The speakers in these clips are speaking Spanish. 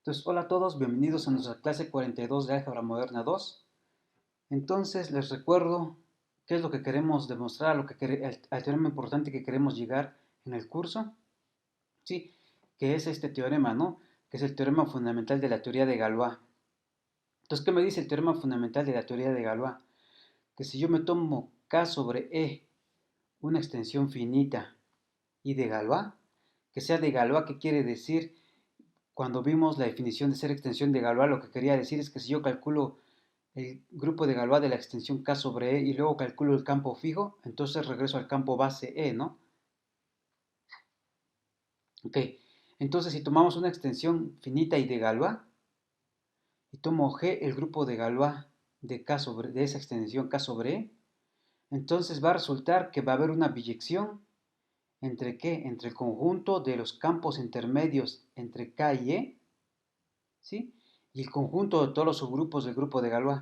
Entonces, hola a todos, bienvenidos a nuestra clase 42 de Álgebra Moderna 2. Entonces, les recuerdo qué es lo que queremos demostrar, al teorema importante que queremos llegar en el curso. Sí, que es este teorema, ¿no? Que es el teorema fundamental de la teoría de Galois. Entonces, ¿qué me dice el teorema fundamental de la teoría de Galois? Que si yo me tomo K sobre E, una extensión finita, y de Galois, que sea de Galois, ¿qué quiere decir? Cuando vimos la definición de ser extensión de Galois, lo que quería decir es que si yo calculo el grupo de Galois de la extensión K sobre E y luego calculo el campo fijo, entonces regreso al campo base E, ¿no? Ok, entonces si tomamos una extensión finita y de Galois, y tomo G, el grupo de Galois de esa extensión K sobre E, entonces va a resultar que va a haber una biyección entre ¿qué? Entre el conjunto de los campos intermedios entre K y E, ¿sí? Y el conjunto de todos los subgrupos del grupo de Galois.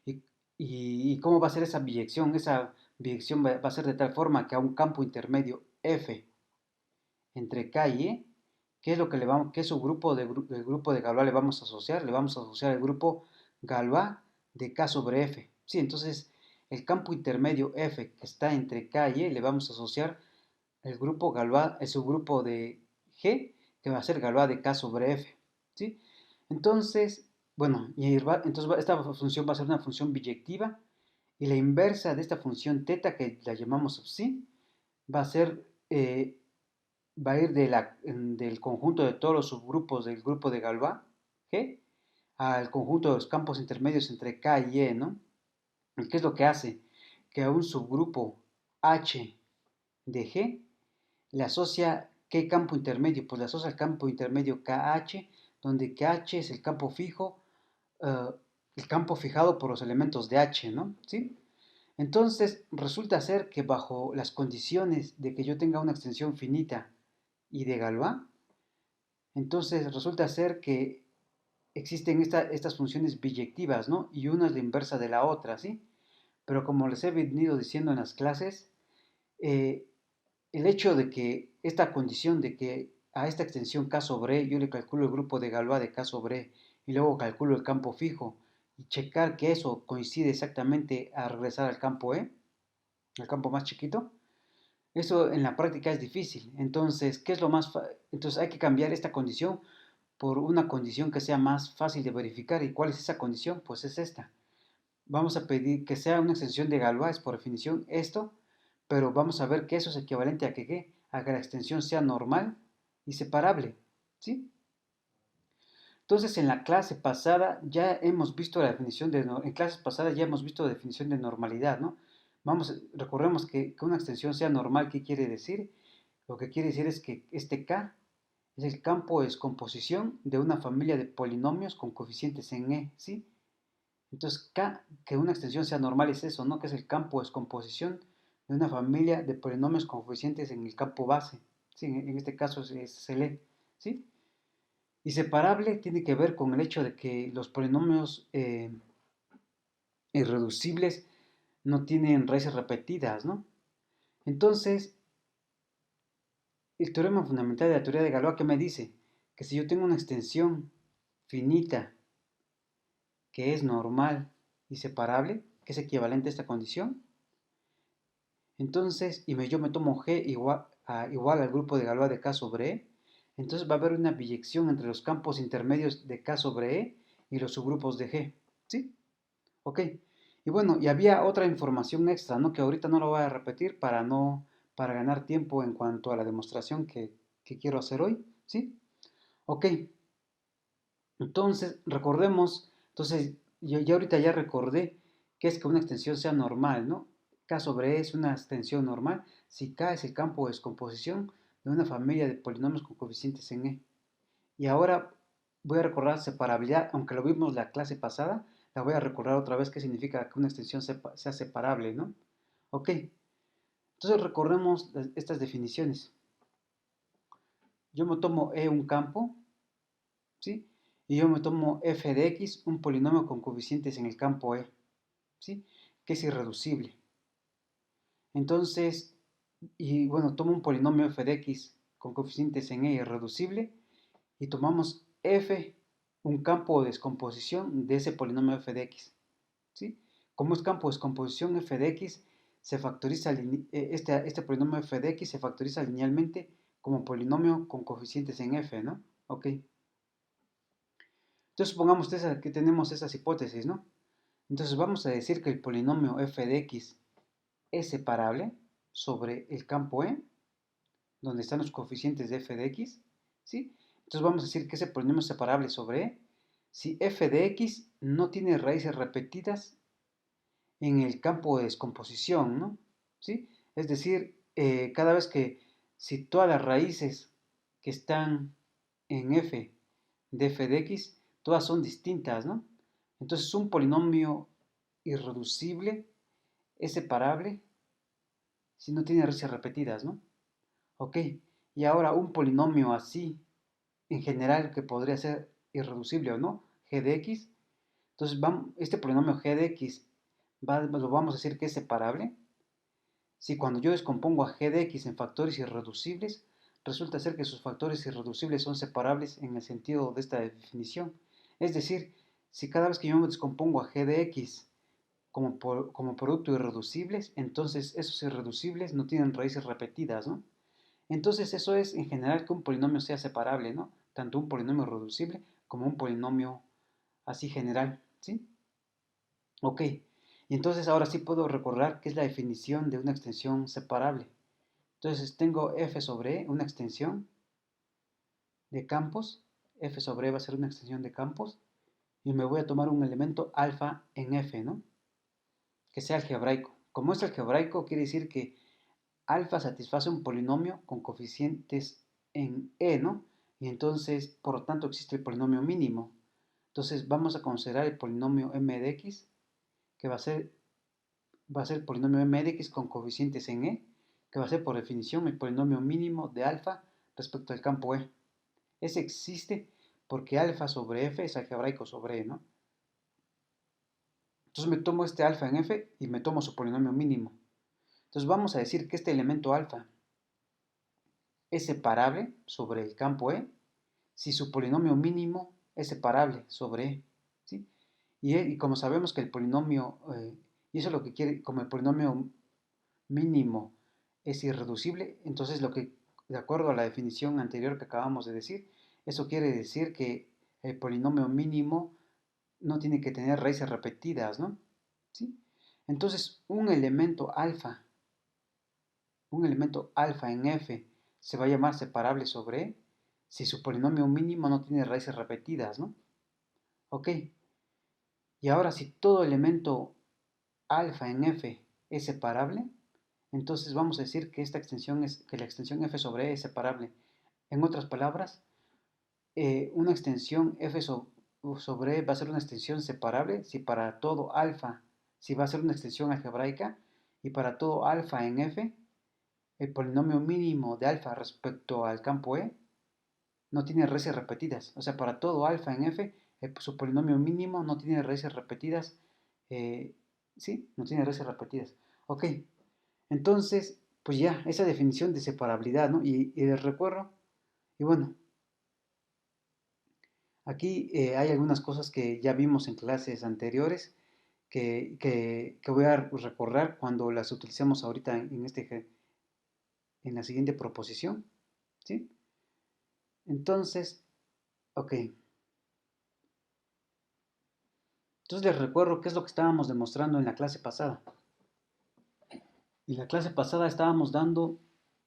¿Y, y cómo va a ser esa biyección? Esa biyección va a ser de tal forma que a un campo intermedio F entre K y E, ¿qué es lo que le vamos, qué subgrupo del grupo de Galois le vamos a asociar? Le vamos a asociar el grupo Galois de K sobre F. Sí, entonces el campo intermedio F que está entre K y E le vamos a asociar el grupo Galois, el subgrupo de G que va a ser Galois de K sobre F. ¿Sí? Entonces, bueno, entonces esta función va a ser una función biyectiva y la inversa de esta función teta que la llamamos psi va a ser va a ir del conjunto de todos los subgrupos del grupo de Galois, G, al conjunto de los campos intermedios entre K y E, ¿no? ¿Y qué es lo que hace? Que a un subgrupo H de G le asocia ¿qué campo intermedio? Pues le asocia al campo intermedio KH, donde KH es el campo fijo, uh, el campo fijado por los elementos de H, ¿no? ¿Sí? Entonces, resulta ser que bajo las condiciones de que yo tenga una extensión finita y de Galois, entonces resulta ser que existen estas funciones biyectivas, ¿no? Y una es la inversa de la otra, ¿sí? Pero como les he venido diciendo en las clases, eh, el hecho de que esta condición de que a esta extensión K sobre E yo le calculo el grupo de Galois de K sobre E y luego calculo el campo fijo y checar que eso coincide exactamente a regresar al campo E, al campo más chiquito, eso en la práctica es difícil. Entonces, ¿qué es lo más? Entonces hay que cambiar esta condición por una condición que sea más fácil de verificar. ¿Y cuál es esa condición? Pues es esta. Vamos a pedir que sea una extensión de Galois, por definición, esto, pero vamos a ver que eso es equivalente a que, ¿qué? A que la extensión sea normal y separable, ¿sí? Entonces, en la clase pasada ya hemos visto la definición en clases pasadas ya hemos visto la definición de normalidad, ¿no? Recordemos que una extensión sea normal, ¿qué quiere decir? Lo que quiere decir es que este K es el campo de descomposición de una familia de polinomios con coeficientes en E, ¿sí? Entonces, K, que una extensión sea normal es eso, ¿no? Que es el campo de descomposición de una familia de polinomios con coeficientes en el campo base, ¿sí? En este caso es el E, ¿sí? Y separable tiene que ver con el hecho de que los polinomios irreducibles no tienen raíces repetidas, ¿no? Entonces, el teorema fundamental de la teoría de Galois, ¿qué me dice? Que si yo tengo una extensión finita que es normal y separable, que es equivalente a esta condición, entonces, yo me tomo G igual al grupo de Galois de K sobre E, entonces va a haber una biyección entre los campos intermedios de K sobre E y los subgrupos de G, ¿sí? Ok. Y bueno, y había otra información extra, ¿no? Que ahorita no lo voy a repetir para ganar tiempo en cuanto a la demostración que quiero hacer hoy, ¿sí? Ok. Entonces, recordemos, entonces, yo ahorita ya recordé que es que una extensión sea normal, ¿no? K sobre E es una extensión normal si K es el campo de descomposición de una familia de polinomios con coeficientes en E. Y ahora voy a recordar separabilidad, aunque lo vimos la clase pasada, la voy a recordar otra vez qué significa que una extensión sea separable, ¿no? Ok, entonces recordemos estas definiciones. Yo me tomo E un campo, ¿sí? Y yo me tomo f de x, un polinomio con coeficientes en el campo E, ¿sí? Que es irreducible. Entonces, y bueno, tomo un polinomio f de x con coeficientes en E irreducible, y tomamos f, un campo de descomposición de ese polinomio f de x. ¿Sí? Como es campo de descomposición f de x, se factoriza este polinomio f de x se factoriza linealmente como polinomio con coeficientes en f, ¿no? Ok. Entonces supongamos que tenemos esas hipótesis, ¿no? Entonces vamos a decir que el polinomio f de x es separable sobre el campo E, donde están los coeficientes de f de x, ¿sí? Entonces vamos a decir que ese polinomio es separable sobre E si f de x no tiene raíces repetidas en el campo de descomposición, ¿no? ¿Sí? Es decir, cada vez que, si todas las raíces que están en f de f de x, todas son distintas, ¿no? Entonces un polinomio irreducible es separable si no tiene raíces repetidas, ¿no? Ok, y ahora un polinomio así, en general, que podría ser irreducible o no, g de x, entonces este polinomio g de x lo vamos a decir que es separable si cuando yo descompongo a g de x en factores irreducibles, resulta ser que sus factores irreducibles son separables en el sentido de esta definición. Es decir, si cada vez que yo descompongo a g de x como producto irreducibles, entonces esos irreducibles no tienen raíces repetidas, ¿no? Entonces eso es en general que un polinomio sea separable, ¿no? Tanto un polinomio reducible como un polinomio así general, ¿sí? Ok, y entonces ahora sí puedo recordar qué es la definición de una extensión separable. Entonces tengo f sobre e, una extensión de campos, f sobre e va a ser una extensión de campos, y me voy a tomar un elemento alfa en f, ¿no? Que sea algebraico. Como es algebraico, quiere decir que alfa satisface un polinomio con coeficientes en e, ¿no? Y entonces, por lo tanto, existe el polinomio mínimo. Entonces vamos a considerar el polinomio m de x, que va a ser el polinomio m de x con coeficientes en e, que va a ser por definición el polinomio mínimo de alfa respecto al campo e. Ese existe porque alfa sobre f es algebraico sobre e, ¿no? Entonces me tomo este alfa en f y me tomo su polinomio mínimo. Entonces vamos a decir que este elemento alfa es separable sobre el campo E si su polinomio mínimo es separable sobre E, ¿sí? Y como sabemos que el polinomio, y eso es lo que quiere, como el polinomio mínimo es irreducible, entonces de acuerdo a la definición anterior que acabamos de decir, eso quiere decir que el polinomio mínimo no tiene que tener raíces repetidas, ¿no? ¿Sí? Entonces un elemento alfa en f se va a llamar separable sobre e si su polinomio mínimo no tiene raíces repetidas, ¿no? Ok, y ahora si todo elemento alfa en f es separable, entonces vamos a decir que que la extensión f sobre e es separable. En otras palabras, una extensión f sobre e va a ser una extensión separable si para todo alfa, si va a ser una extensión algebraica, y para todo alfa en f el polinomio mínimo de alfa respecto al campo E no tiene raíces repetidas. O sea, para todo alfa en f, su polinomio mínimo no tiene raíces repetidas. eh, ¿Sí? No tiene raíces repetidas. Ok, entonces, pues ya, esa definición de separabilidad, ¿no? Y les recuerdo, y bueno, aquí hay algunas cosas que ya vimos en clases anteriores que voy a recordar cuando las utilicemos ahorita en la siguiente proposición, ¿sí? Entonces, ok. Entonces les recuerdo qué es lo que estábamos demostrando en la clase pasada. En la clase pasada estábamos dando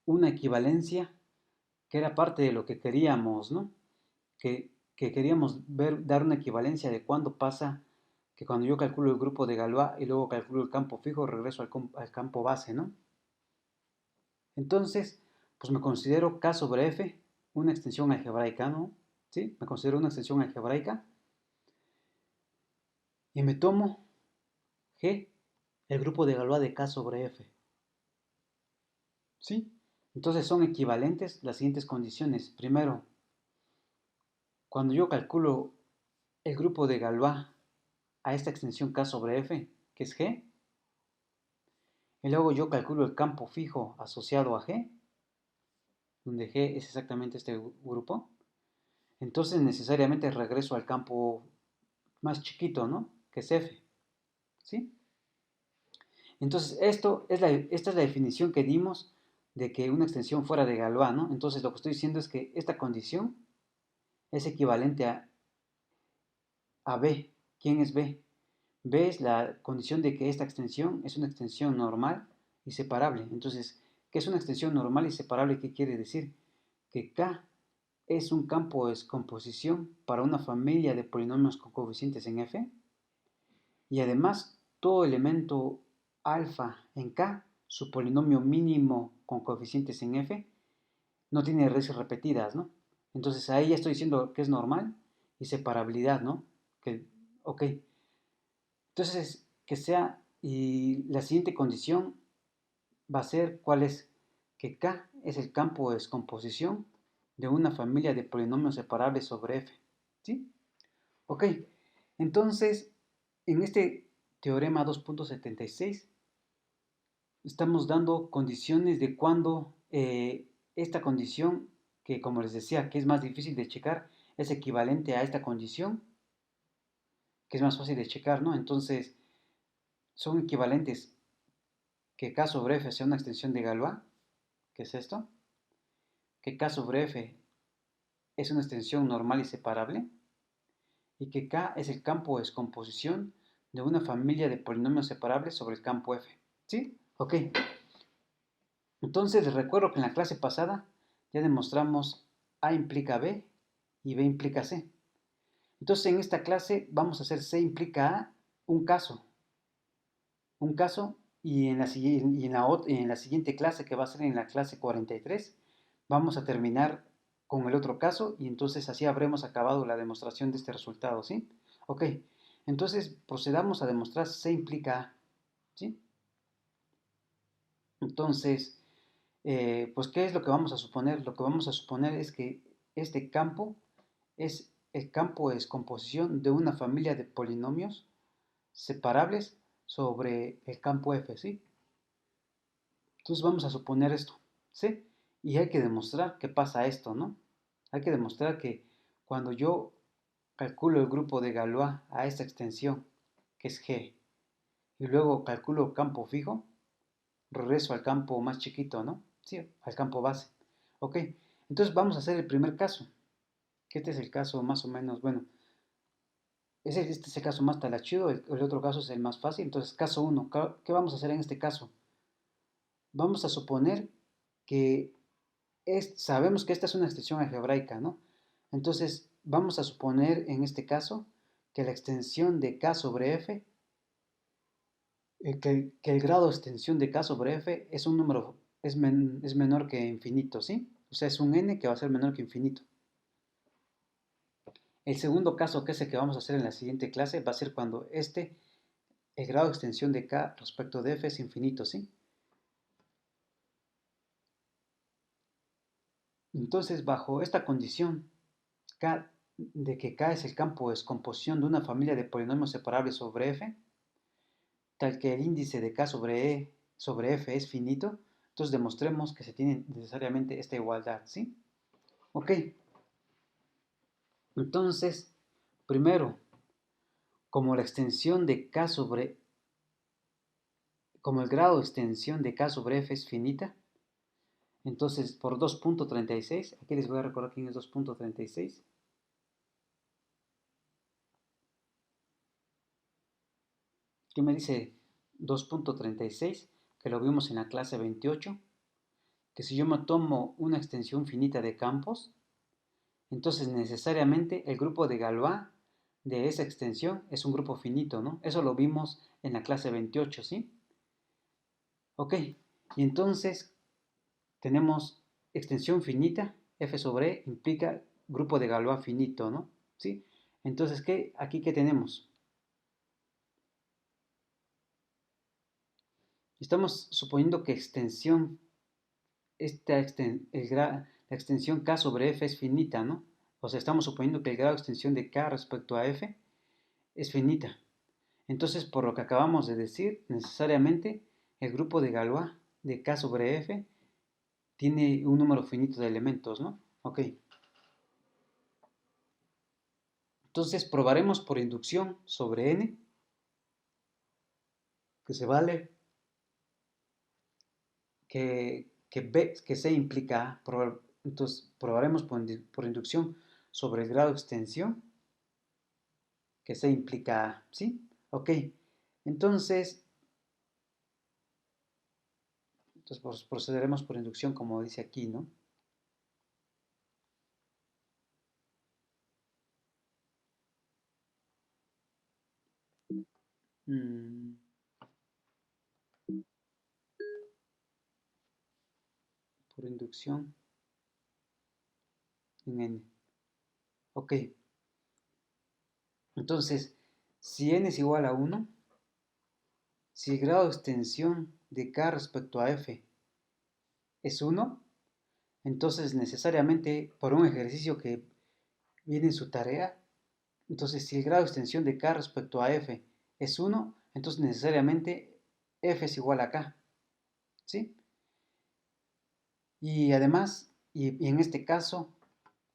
una equivalencia que era parte de lo que queríamos, ¿no? Que queríamos dar una equivalencia de cuándo pasa que cuando yo calculo el grupo de Galois y luego calculo el campo fijo, regreso al campo base, ¿no? Entonces, pues me considero K sobre F una extensión algebraica, ¿no? ¿Sí? Me considero una extensión algebraica y me tomo G, el grupo de Galois de K sobre F. ¿Sí? Entonces son equivalentes las siguientes condiciones. Primero, cuando yo calculo el grupo de Galois a esta extensión K sobre F, que es G, y luego yo calculo el campo fijo asociado a G, donde G es exactamente este grupo. entonces necesariamente regreso al campo más chiquito, ¿no? Que es F, ¿sí? Entonces, esta es la definición que dimos de que una extensión fuera de Galois, ¿no? Entonces, lo que estoy diciendo es que esta condición es equivalente a B. ¿Quién es B? B es la condición de que esta extensión es una extensión normal y separable. Entonces, ¿qué es una extensión normal y separable? ¿Qué quiere decir? Que K es un campo de descomposición para una familia de polinomios con coeficientes en F y además todo elemento alfa en K, su polinomio mínimo con coeficientes en F, no tiene raíces repetidas, ¿no? Entonces ahí ya estoy diciendo que es normal y separabilidad, ¿no? Que, ok. Entonces, que sea, y la siguiente condición va a ser, ¿cuál es? Que K es el campo de descomposición de una familia de polinomios separables sobre F, ¿sí? Ok, entonces, en este teorema 2.76 estamos dando condiciones de cuando esta condición, que como les decía, que es más difícil de checar, es equivalente a esta condición, que es más fácil de checar, ¿no? Entonces, son equivalentes que K sobre F sea una extensión de Galois, que es esto, que K sobre F es una extensión normal y separable, y que K es el campo de descomposición de una familia de polinomios separables sobre el campo F. ¿Sí? Ok. Entonces les recuerdo que en la clase pasada ya demostramos A implica B y B implica C. Entonces en esta clase vamos a hacer C implica A un caso y en la siguiente clase, que va a ser en la clase 43, vamos a terminar con el otro caso y entonces así habremos acabado la demostración de este resultado, ¿sí? Ok, entonces procedamos a demostrar C implica A, ¿sí? Entonces, pues, ¿qué es lo que vamos a suponer? Lo que vamos a suponer es que este campo es el campo de descomposición de una familia de polinomios separables sobre el campo F, ¿sí? Entonces vamos a suponer esto, ¿sí? Y hay que demostrar que pasa esto, ¿no? Hay que demostrar que cuando yo calculo el grupo de Galois a esta extensión, que es G, y luego calculo campo fijo, regreso al campo más chiquito, ¿no? Sí, al campo base. Ok, entonces vamos a hacer el primer caso, que este es el caso más o menos, bueno, este es el caso más talachudo, el otro caso es el más fácil. Entonces, caso uno, ¿qué vamos a hacer en este caso? Vamos a suponer que sabemos que esta es una extensión algebraica, ¿no? Entonces, vamos a suponer en este caso que la extensión de K sobre F, que el grado de extensión de K sobre F es un número, es menor que infinito, ¿sí? O sea, es un n que va a ser menor que infinito. El segundo caso, que es el que vamos a hacer en la siguiente clase, va a ser cuando el grado de extensión de K respecto de F es infinito, ¿sí? Entonces, bajo esta condición, de que K es el campo de descomposición de una familia de polinomios separables sobre F, tal que el índice de K sobre F es finito, entonces demostremos que se tiene necesariamente esta igualdad, ¿sí? Ok, entonces, primero, como la extensión de K sobre, como el grado de extensión de K sobre F es finita, entonces por 2.36, aquí les voy a recordar quién es 2.36. ¿Qué me dice 2.36? Que lo vimos en la clase 28, que si yo me tomo una extensión finita de campos, entonces necesariamente el grupo de Galois de esa extensión es un grupo finito, ¿no? Eso lo vimos en la clase 28, ¿sí? Ok, y entonces tenemos extensión finita, f sobre e implica grupo de Galois finito, ¿no? ¿Sí? Entonces, aquí qué tenemos? Estamos suponiendo que la extensión K sobre F es finita, ¿no? O sea, estamos suponiendo que el grado de extensión de K respecto a F es finita. Entonces, por lo que acabamos de decir, necesariamente el grupo de Galois de K sobre F tiene un número finito de elementos, ¿no? Ok. Entonces probaremos por inducción sobre n, que se vale que C implica A. Entonces probaremos por inducción sobre el grado de extensión, que C implica A. ¿Sí? Ok. Entonces, procederemos por inducción como dice aquí, ¿no? Mm, por inducción en n. Ok. Entonces, si n es igual a 1, si el grado de extensión de K respecto a F es 1, entonces necesariamente por un ejercicio que viene en su tarea, entonces si el grado de extensión de K respecto a F es 1, entonces necesariamente F es igual a K. ¿Sí? Y además, y en este caso,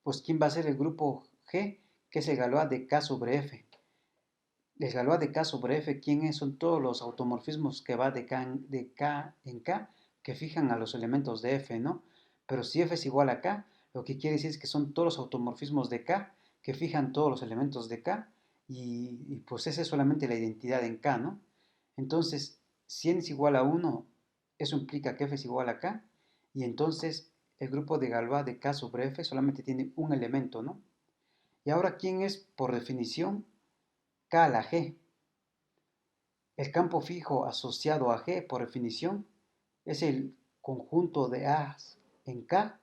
pues ¿quién va a ser el grupo G? Que es el Galois de K sobre F. El Galois de K sobre F, ¿quién es? Son todos los automorfismos que va de K en K que fijan a los elementos de F, ¿no? Pero si F es igual a K, lo que quiere decir es que son todos los automorfismos de K que fijan todos los elementos de K y pues esa es solamente la identidad en K, ¿no? Entonces, si n es igual a 1, eso implica que F es igual a K y entonces el grupo de Galois de K sobre F solamente tiene un elemento, ¿no? Y ahora, ¿quién es por definición K a la G? El campo fijo asociado a G, por definición, es el conjunto de A's en K,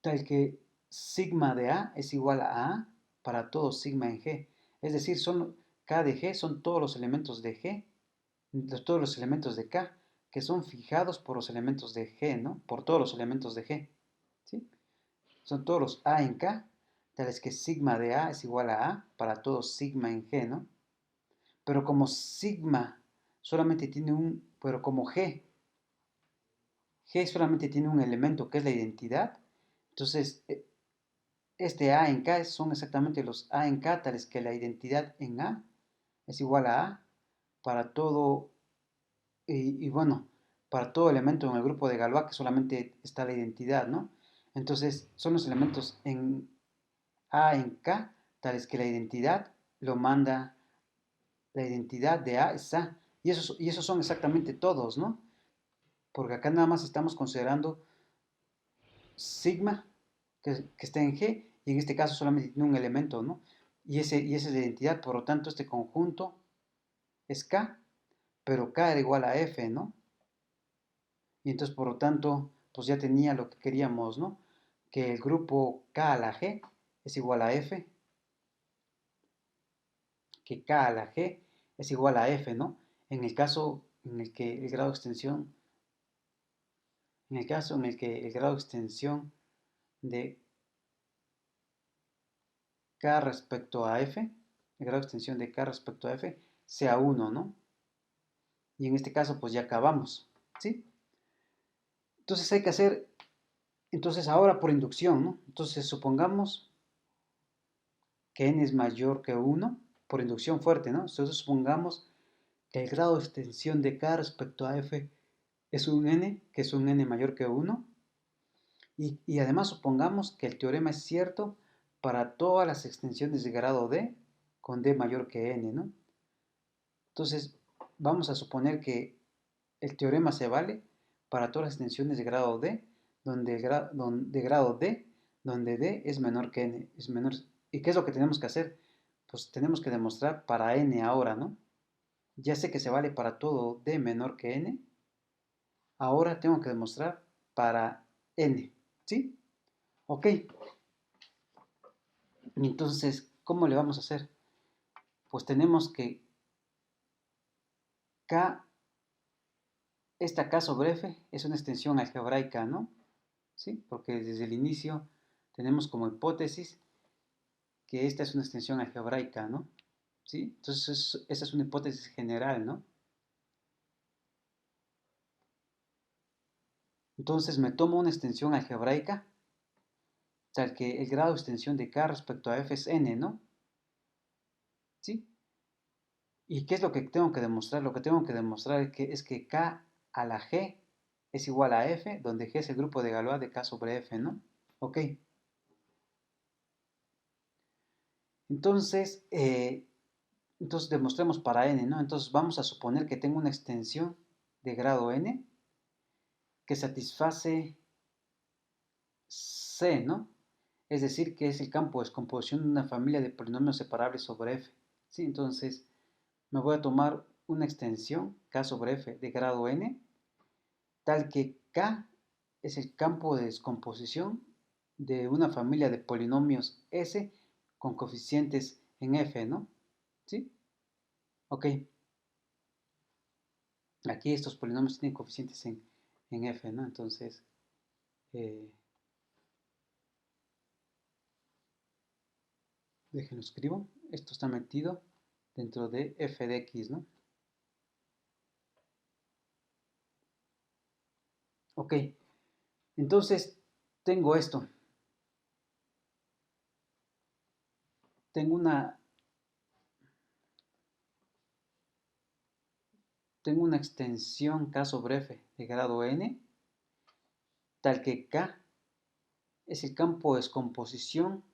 tal que sigma de A es igual a A para todo sigma en G. Es decir, K de G son todos los elementos de G, todos los elementos de K, que son fijados por los elementos de G, ¿no? Por todos los elementos de G. ¿Sí? Son todos los A en K, tales que sigma de A es igual a para todo sigma en G, ¿no? Pero como sigma solamente tiene pero como G solamente tiene un elemento que es la identidad, entonces este A en K son exactamente los A en K, tales que la identidad en A es igual a A para todo, y bueno, para todo elemento en el grupo de Galois que solamente está la identidad, ¿no? Entonces son los elementos en A en K, tales que la identidad lo manda, la identidad de A es A, y esos son exactamente todos, ¿no? Porque acá nada más estamos considerando sigma que está en G y en este caso solamente tiene un elemento, ¿no? Y esa es la identidad, por lo tanto este conjunto es K, pero K era igual a F, ¿no? Y entonces por lo tanto pues ya tenía lo que queríamos, ¿no? Que el grupo K a la G es igual a F, que K a la G es igual a F, ¿no? En el caso en el que el grado de extensión, en el caso en el que el grado de extensión de K respecto a F, el grado de extensión de K respecto a F, sea 1, ¿no? Y en este caso, pues ya acabamos, ¿sí? Entonces hay que hacer, entonces ahora por inducción, ¿no? Entonces supongamos que n es mayor que 1, por inducción fuerte, ¿no? Entonces supongamos que el grado de extensión de K respecto a F es un n, que es un n mayor que 1, y además supongamos que el teorema es cierto para todas las extensiones de grado D con D mayor que n, ¿no? Entonces, vamos a suponer que el teorema se vale para todas las extensiones de grado D, de grado D, donde D es menor que n, es menor. ¿Y qué es lo que tenemos que hacer? Pues tenemos que demostrar para n ahora, ¿no? Ya sé que se vale para todo D menor que n, ahora tengo que demostrar para n, ¿sí? Ok, entonces, ¿cómo le vamos a hacer? Pues tenemos que K, esta K sobre F es una extensión algebraica, ¿no? ¿Sí? Porque desde el inicio tenemos como hipótesis que esta es una extensión algebraica, ¿no? ¿Sí? Entonces, esa es una hipótesis general, ¿no? Entonces, me tomo una extensión algebraica, tal que el grado de extensión de K respecto a F es n, ¿no? ¿Y qué es lo que tengo que demostrar? Lo que tengo que demostrar es que K a la G es igual a F, donde G es el grupo de Galois de K sobre F, ¿no? Ok. Entonces, entonces demostremos para n, ¿no? Entonces vamos a suponer que tengo una extensión de grado n que satisface C, ¿no? Es decir, que es el campo de descomposición de una familia de polinomios separables sobre f. ¿Sí? Entonces, me voy a tomar una extensión k sobre f de grado n, tal que k es el campo de descomposición de una familia de polinomios s con coeficientes en f, ¿no? ¿Sí? Ok. Aquí estos polinomios tienen coeficientes en f, ¿no? Entonces, eh, déjenlo escribo. Esto está metido dentro de f de x, ¿no? Ok, entonces tengo esto. Tengo una, tengo una extensión k sobre f de grado n, tal que k es el campo de descomposición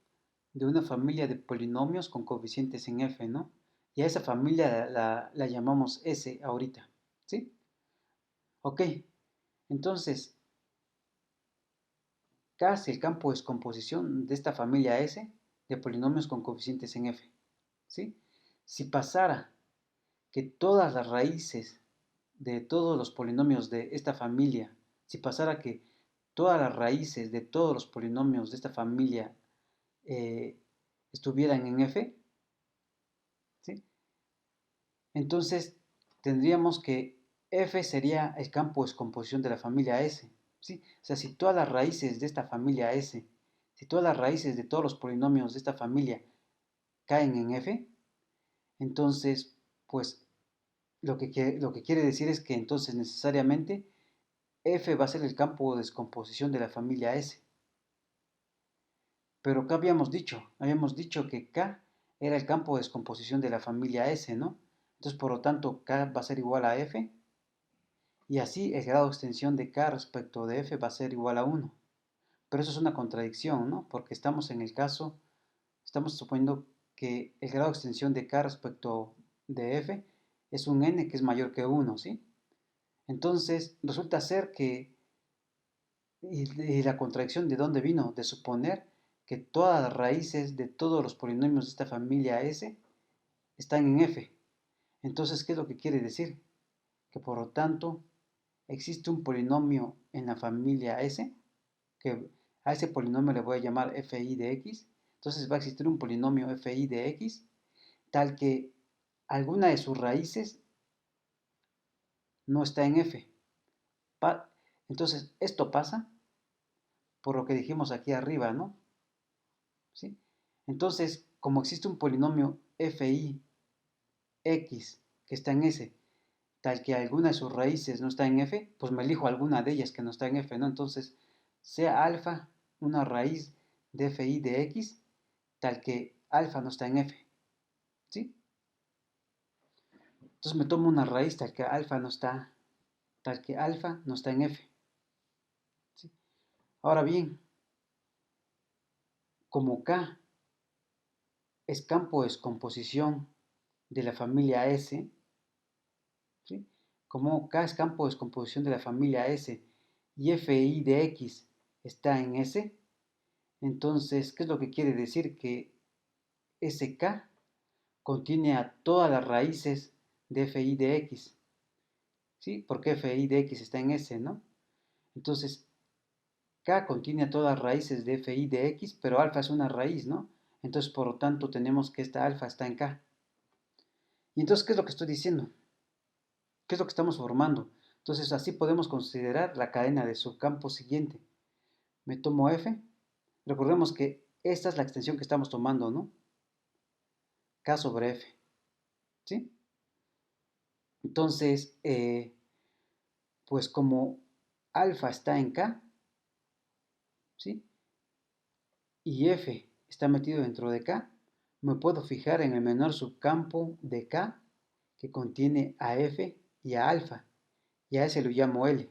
de una familia de polinomios con coeficientes en f, ¿no? Y a esa familia la llamamos S ahorita, ¿sí? Ok, entonces K es el campo de descomposición de esta familia S de polinomios con coeficientes en f, ¿sí? Si pasara que todas las raíces de todos los polinomios de esta familia, si pasara que todas las raíces de todos los polinomios de esta familia eh, estuvieran en f, ¿sí? Entonces tendríamos que f sería el campo de descomposición de la familia S, ¿sí? O sea, si todas las raíces de esta familia S, si todas las raíces de todos los polinomios de esta familia caen en f, entonces, pues lo que quiere decir es que entonces necesariamente f va a ser el campo de descomposición de la familia S. Pero ¿qué habíamos dicho? Habíamos dicho que K era el campo de descomposición de la familia S, ¿no? Entonces, por lo tanto, K va a ser igual a F, y así el grado de extensión de K respecto de F va a ser igual a 1. Pero eso es una contradicción, ¿no? Porque estamos en el caso, estamos suponiendo que el grado de extensión de K respecto de F es un n que es mayor que 1, ¿sí? Entonces, resulta ser que, y la contradicción de dónde vino, de suponer que todas las raíces de todos los polinomios de esta familia S están en f. Entonces, ¿qué es lo que quiere decir? Que por lo tanto existe un polinomio en la familia S, que a ese polinomio le voy a llamar fi de x. Entonces va a existir un polinomio fi de x, tal que alguna de sus raíces no está en f. Entonces, esto pasa por lo que dijimos aquí arriba, ¿no? ¿Sí? Entonces, como existe un polinomio fi x que está en S, tal que alguna de sus raíces no está en f, pues me elijo alguna de ellas que no está en f, ¿no? Entonces, sea alfa una raíz de fi de x, tal que alfa no está en f, ¿sí? Entonces me tomo una raíz tal que alfa no está en f, ¿sí? Ahora bien, como K es campo de descomposición de la familia S, ¿sí? Como K es campo de descomposición de la familia S y fi de x está en S, entonces, ¿qué es lo que quiere decir? Que SK contiene a todas las raíces de fi de x, ¿sí? Porque fi de x está en S, ¿no? Entonces, K contiene a todas las raíces de fi de x, pero alfa es una raíz, ¿no? Entonces, por lo tanto, tenemos que esta alfa está en K. Y entonces, ¿qué es lo que estoy diciendo? ¿Qué es lo que estamos formando? Entonces, así podemos considerar la cadena de subcampos siguiente. Me tomo F. Recordemos que esta es la extensión que estamos tomando, ¿no? K sobre F, ¿sí? Entonces, pues como alfa está en K, ¿sí? Y F está metido dentro de K, me puedo fijar en el menor subcampo de K que contiene a F y a alfa, y a ese lo llamo L.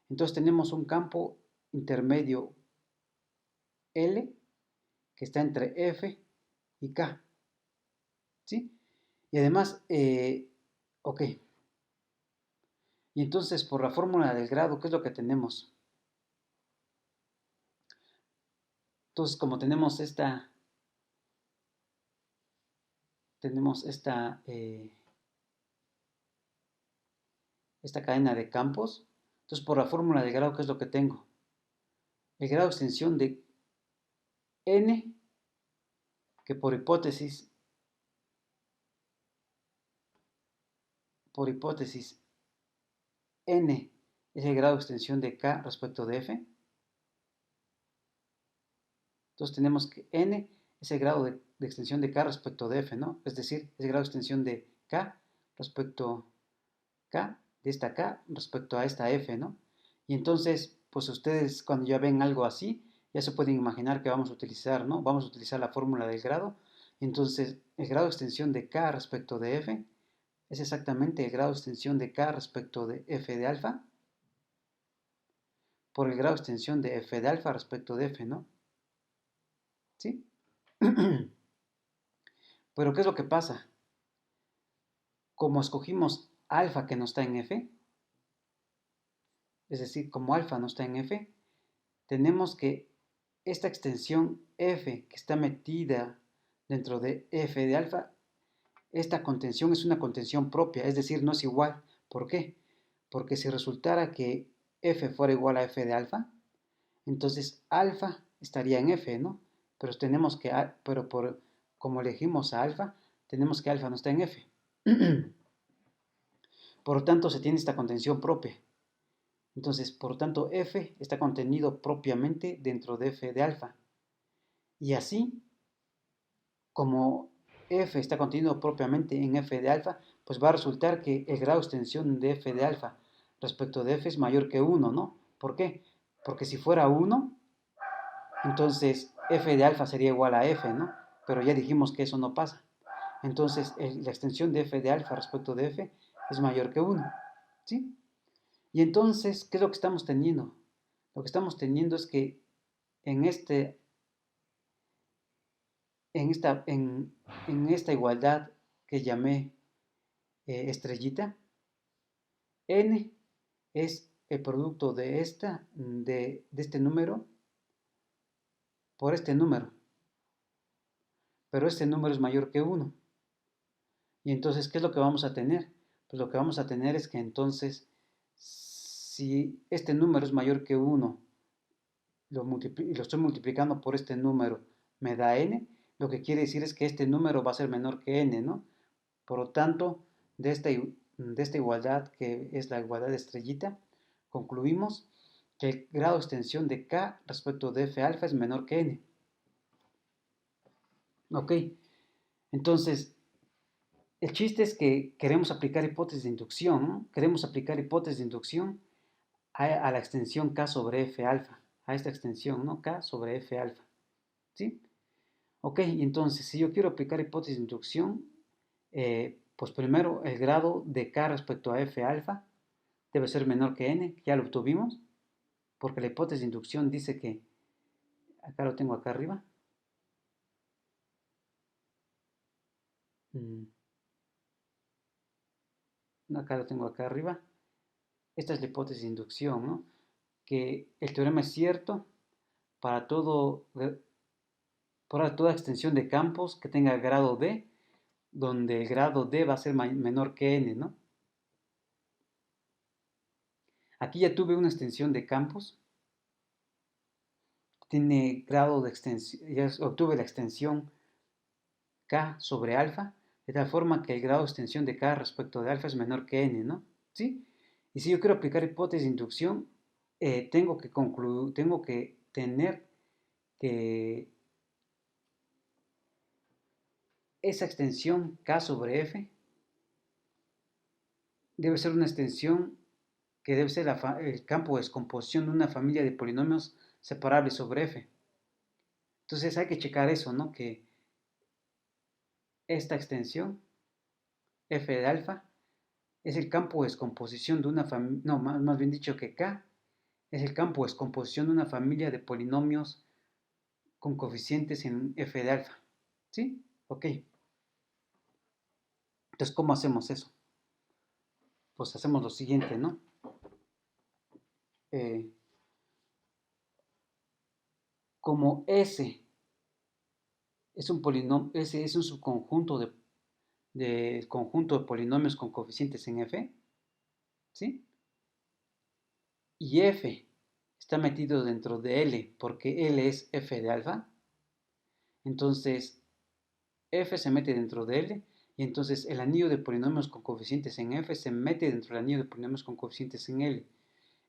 Entonces tenemos un campo intermedio L que está entre F y K, ¿sí? Y además, ok, y entonces por la fórmula del grado, ¿qué es lo que tenemos? Entonces, como tenemos esta cadena de campos, entonces por la fórmula del grado, ¿qué es lo que tengo? El grado de extensión de n, que por hipótesis n es el grado de extensión de k respecto de f. Entonces tenemos que n es el grado de extensión de k respecto de f, ¿no? Es decir, es el grado de extensión de k respecto k, de esta k respecto a esta f, ¿no? Y entonces, pues ustedes cuando ya ven algo así, ya se pueden imaginar que vamos a utilizar, ¿no? Vamos a utilizar la fórmula del grado. Y entonces, el grado de extensión de k respecto de f es exactamente el grado de extensión de k respecto de f de alfa por el grado de extensión de f de alfa respecto de f, ¿no? ¿Sí? Pero ¿qué es lo que pasa? Como escogimos alfa que no está en f, es decir, como alfa no está en f, tenemos que esta extensión f que está metida dentro de f de alfa, esta contención es una contención propia, es decir, no es igual. ¿Por qué? Porque si resultara que f fuera igual a f de alfa, entonces alfa estaría en f, ¿no? Pero tenemos que, como elegimos a alfa, tenemos que alfa no está en f. Por lo tanto, se tiene esta contención propia. Entonces, por lo tanto, f está contenido propiamente dentro de f de alfa. Y así, como f está contenido propiamente en f de alfa, pues va a resultar que el grado de extensión de f de alfa respecto de f es mayor que 1, ¿no? ¿Por qué? Porque si fuera 1, entonces f de alfa sería igual a f, ¿no? Pero ya dijimos que eso no pasa. Entonces, la extensión de f de alfa respecto de f es mayor que 1, ¿sí? Y entonces, ¿qué es lo que estamos teniendo? Lo que estamos teniendo es que en, este, en esta igualdad que llamé estrellita, n es el producto de este número por este número, pero este número es mayor que 1. Y entonces, ¿qué es lo que vamos a tener? Pues lo que vamos a tener es que entonces, si este número es mayor que 1 y lo estoy multiplicando por este número, me da n, lo que quiere decir es que este número va a ser menor que n, ¿no? Por lo tanto, de esta igualdad, que es la igualdad de estrellita, concluimos que el grado de extensión de k respecto de f alfa es menor que n. Ok, entonces, el chiste es que queremos aplicar hipótesis de inducción, ¿no? Queremos aplicar hipótesis de inducción a la extensión k sobre f alfa, a esta extensión, ¿no? K sobre f alfa, ¿sí? Ok, entonces, si yo quiero aplicar hipótesis de inducción, pues primero el grado de k respecto a f alfa debe ser menor que n, ya lo obtuvimos, porque la hipótesis de inducción dice que, acá lo tengo acá arriba, acá lo tengo acá arriba, esta es la hipótesis de inducción, ¿no? Que el teorema es cierto para para toda extensión de campos que tenga grado D, donde el grado D va a ser menor que n, ¿no? Aquí ya tuve una extensión de campos, tiene grado de extensión, ya obtuve la extensión k sobre alfa, de tal forma que el grado de extensión de k respecto de alfa es menor que n, ¿no? ¿Sí? Y si yo quiero aplicar hipótesis de inducción, tengo que tener que esa extensión k sobre f debe ser una extensión que debe ser el campo de descomposición de una familia de polinomios separables sobre f. Entonces hay que checar eso, ¿no? Que esta extensión, f de alfa, es el campo de descomposición de una familia, no, más bien dicho que K es el campo de descomposición de una familia de polinomios con coeficientes en f de alfa. ¿Sí? Ok. Entonces, ¿cómo hacemos eso? Pues hacemos lo siguiente, ¿no? Eh, como S es un polinomio, S es un subconjunto de conjunto de polinomios con coeficientes en f, ¿sí? Y f está metido dentro de L porque L es f de alfa, entonces f se mete dentro de L y entonces el anillo de polinomios con coeficientes en f se mete dentro del anillo de polinomios con coeficientes en L.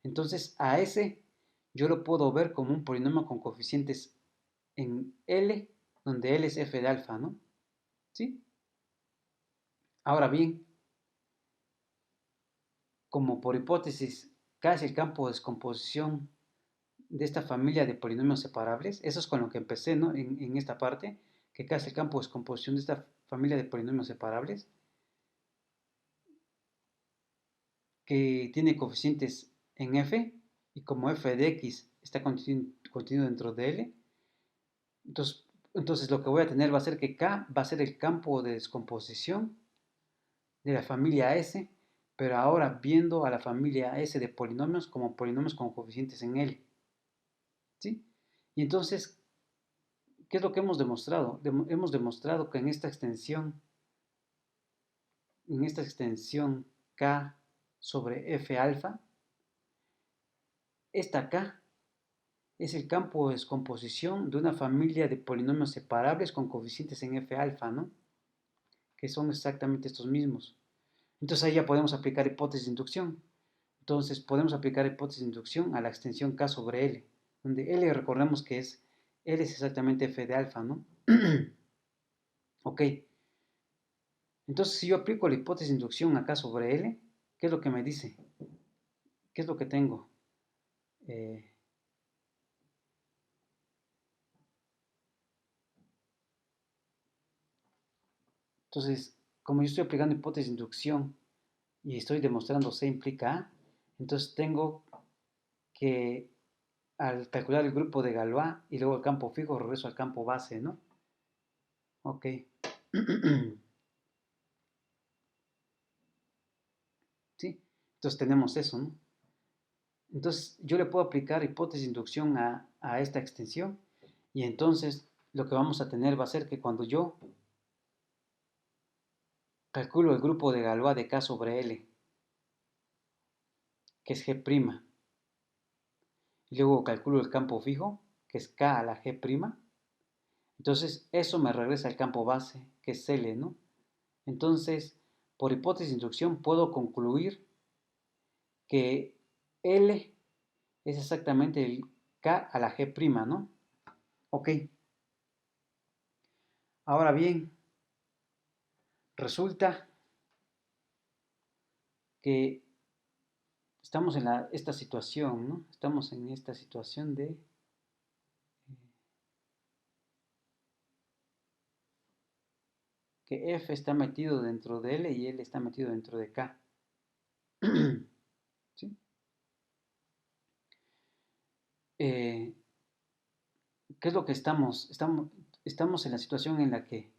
Entonces a S yo lo puedo ver como un polinomio con coeficientes en L, donde L es f de alfa, ¿no? ¿Sí? Ahora bien, como por hipótesis K es el campo de descomposición de esta familia de polinomios separables, eso es con lo que empecé, ¿no? En esta parte, que K es el campo de descomposición de esta familia de polinomios separables, que tiene coeficientes en f, y como f de x está contenido dentro de L, entonces lo que voy a tener va a ser que K va a ser el campo de descomposición de la familia S, pero ahora viendo a la familia S de polinomios como polinomios con coeficientes en L. ¿Sí? Y entonces, ¿qué es lo que hemos demostrado? Hemos demostrado que en esta extensión K sobre F alfa, esta K es el campo de descomposición de una familia de polinomios separables con coeficientes en F alfa, ¿no? Que son exactamente estos mismos. Entonces ahí ya podemos aplicar hipótesis de inducción. Entonces podemos aplicar hipótesis de inducción a la extensión K sobre L, donde L recordemos que L es exactamente f de alfa, ¿no? Ok, entonces si yo aplico la hipótesis de inducción acá sobre L, ¿qué es lo que me dice? ¿Qué es lo que tengo? Eh, entonces, como yo estoy aplicando hipótesis de inducción y estoy demostrando C implica A, entonces tengo que al calcular el grupo de Galois y luego el campo fijo, regreso al campo base, ¿no? Ok. ¿Sí? Entonces tenemos eso, ¿no? Entonces yo le puedo aplicar hipótesis de inducción a esta extensión y entonces lo que vamos a tener va a ser que cuando yo calculo el grupo de Galois de K sobre L, que es G', y luego calculo el campo fijo, que es K a la G', entonces eso me regresa al campo base, que es L, ¿no? Entonces, por hipótesis de inducción puedo concluir que L es exactamente el K a la G', ¿no? Ok. Ahora bien, resulta que estamos en esta situación, ¿no? Estamos en esta situación de que F está metido dentro de L y L está metido dentro de K. ¿Sí? Eh, ¿Qué es lo que estamos en la situación en la que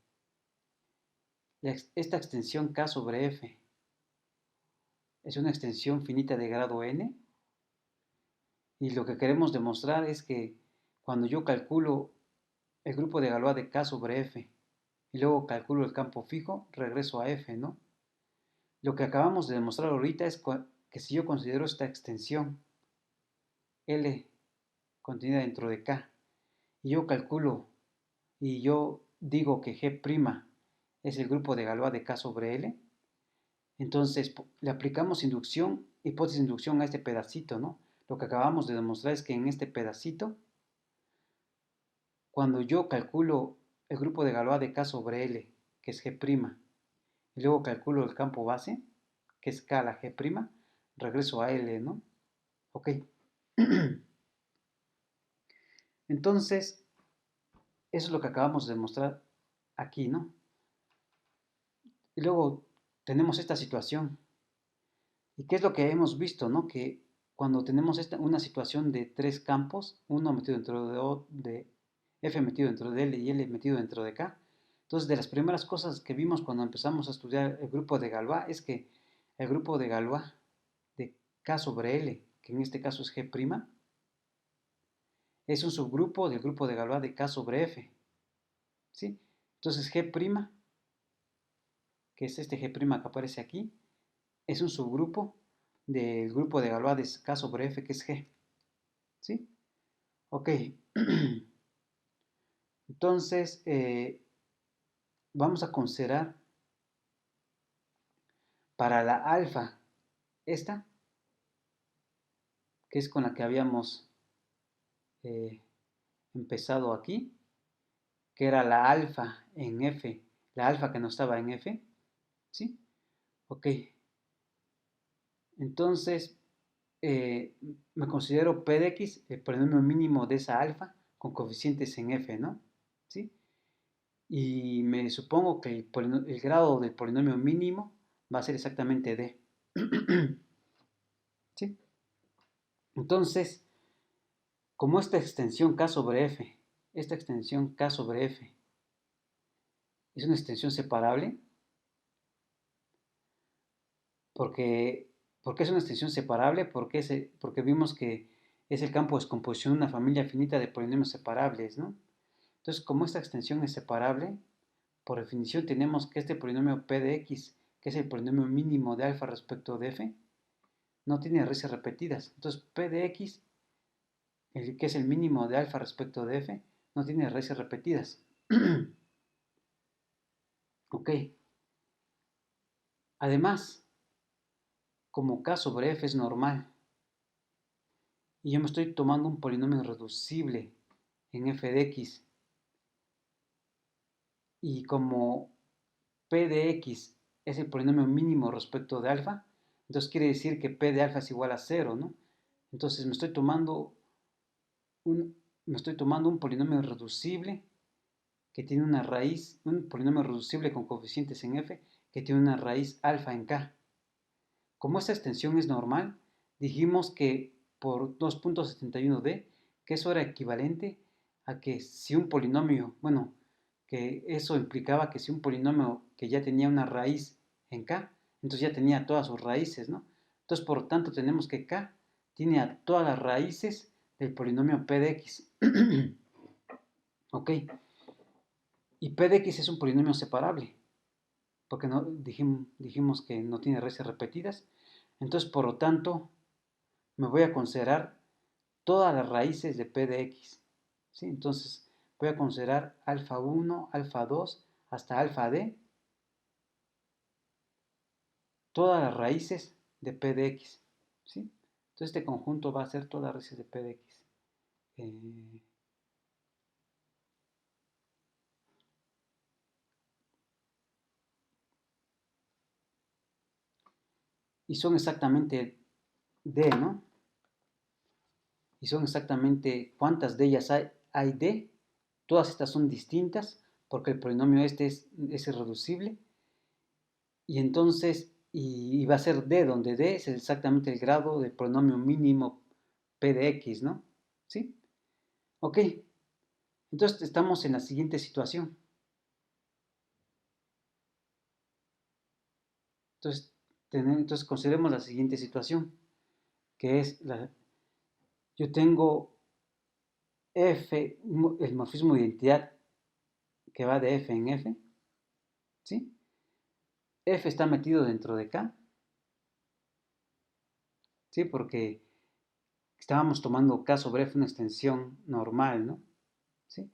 esta extensión K sobre F es una extensión finita de grado n y lo que queremos demostrar es que cuando yo calculo el grupo de Galois de K sobre F y luego calculo el campo fijo, regreso a F, ¿no? Lo que acabamos de demostrar ahorita es que si yo considero esta extensión L contenida dentro de K y yo calculo y yo digo que G' es el grupo de Galois de K sobre L, entonces le aplicamos inducción, hipótesis de inducción a este pedacito, ¿no? Lo que acabamos de demostrar es que en este pedacito, cuando yo calculo el grupo de Galois de K sobre L, que es G', y luego calculo el campo base, que es K a la G', regreso a L, ¿no? Ok. Entonces, eso es lo que acabamos de demostrar aquí, ¿no? Y luego tenemos esta situación. ¿Y qué es lo que hemos visto, no? Que cuando tenemos una situación de tres campos, uno metido dentro de F metido dentro de L y L metido dentro de K, entonces de las primeras cosas que vimos cuando empezamos a estudiar el grupo de Galois es que el grupo de Galois de K sobre L, que en este caso es G', es un subgrupo del grupo de Galois de K sobre F, ¿sí? Entonces G', que es este G' que aparece aquí, es un subgrupo del grupo de Galois de K sobre F, que es G, ¿sí? Ok, entonces vamos a considerar para la alfa, esta, que es con la que habíamos eh, empezado aquí, que era la alfa en F, la alfa que no estaba en F, ¿sí? Ok, entonces me considero P de X el polinomio mínimo de esa alfa con coeficientes en F, ¿no? ¿Sí? Y me supongo que el grado del polinomio mínimo va a ser exactamente D. ¿Sí? Entonces, como esta extensión K sobre F, esta extensión K sobre F es una extensión separable, porque, ¿por qué es una extensión separable? Porque vimos que es el campo de descomposición de una familia finita de polinomios separables, ¿no? Entonces, como esta extensión es separable, por definición tenemos que este polinomio P de X, que es el polinomio mínimo de alfa respecto de F, no tiene raíces repetidas. Entonces, P de X, que es el mínimo de alfa respecto de F, no tiene raíces repetidas. Ok. Además, como K sobre F es normal, y yo me estoy tomando un polinomio reducible en f de x, y como p de x es el polinomio mínimo respecto de alfa, entonces quiere decir que p de alfa es igual a 0, ¿no? Entonces un, me estoy tomando un polinomio reducible que tiene una raíz, un polinomio reducible con coeficientes en f, que tiene una raíz alfa en k. Como esta extensión es normal, dijimos que por 2.71d, que eso era equivalente a que si un polinomio, bueno, que eso implicaba que si un polinomio que ya tenía una raíz en k, entonces ya tenía todas sus raíces, ¿no? Entonces, por lo tanto, tenemos que k tiene a todas las raíces del polinomio p de x. ¿Ok? Y p de x es un polinomio separable, porque no, dijimos que no tiene raíces repetidas. Entonces, por lo tanto, me voy a considerar todas las raíces de p de x. ¿Sí? Entonces voy a considerar alfa 1, alfa 2, hasta alfa d, todas las raíces de p de x. ¿Sí? Entonces este conjunto va a ser todas las raíces de p de x. Eh, y son exactamente d, ¿no? Y son exactamente cuántas de ellas hay d. Todas estas son distintas porque el polinomio este es irreducible. Y entonces, y va a ser D, donde D es exactamente el grado del polinomio mínimo P de X, ¿no? ¿Sí? Ok, entonces estamos en la siguiente situación. Entonces consideremos la siguiente situación, que es, yo tengo F, el morfismo de identidad que va de F en F, ¿sí? F está metido dentro de K, ¿sí? Porque estábamos tomando K sobre F una extensión normal, ¿no? ¿Sí?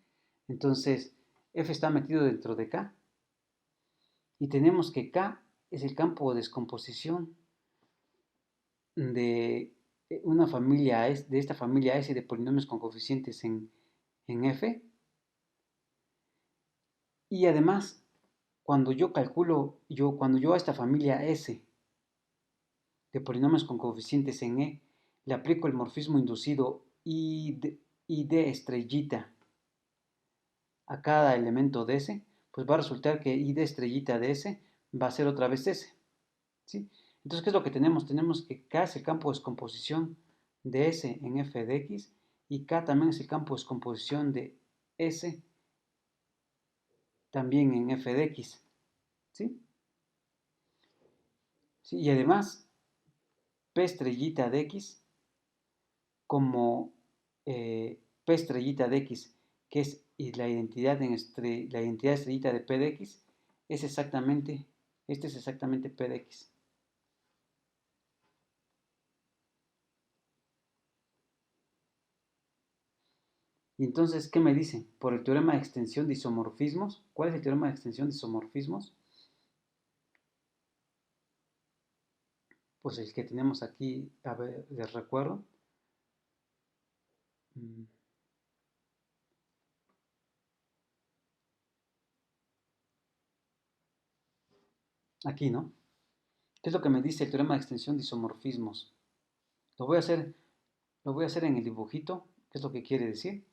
Entonces, F está metido dentro de K y tenemos que K es el campo de descomposición de una familia de esta familia S de polinomios con coeficientes en F. Y además, cuando yo a esta familia S de polinomios con coeficientes en E le aplico el morfismo inducido I de estrellita a cada elemento de S, pues va a resultar que I de estrellita de S va a ser otra vez S. ¿Sí? Entonces, ¿qué es lo que tenemos? Tenemos que K es el campo de descomposición de S en f de x y K también es el campo de descomposición de S también en f de x. ¿Sí? ¿Sí? Y además, P estrellita de x como P estrellita de x, que es la identidad, la identidad estrellita de P de x, es exactamente, este es exactamente P de x. Y entonces, ¿qué me dice? Por el teorema de extensión de isomorfismos. ¿Cuál es el teorema de extensión de isomorfismos? Pues el que tenemos aquí, a ver, les recuerdo. Aquí, ¿no? ¿Qué es lo que me dice el teorema de extensión de isomorfismos? Lo voy a hacer, lo voy a hacer en el dibujito. ¿Qué es lo que quiere decir?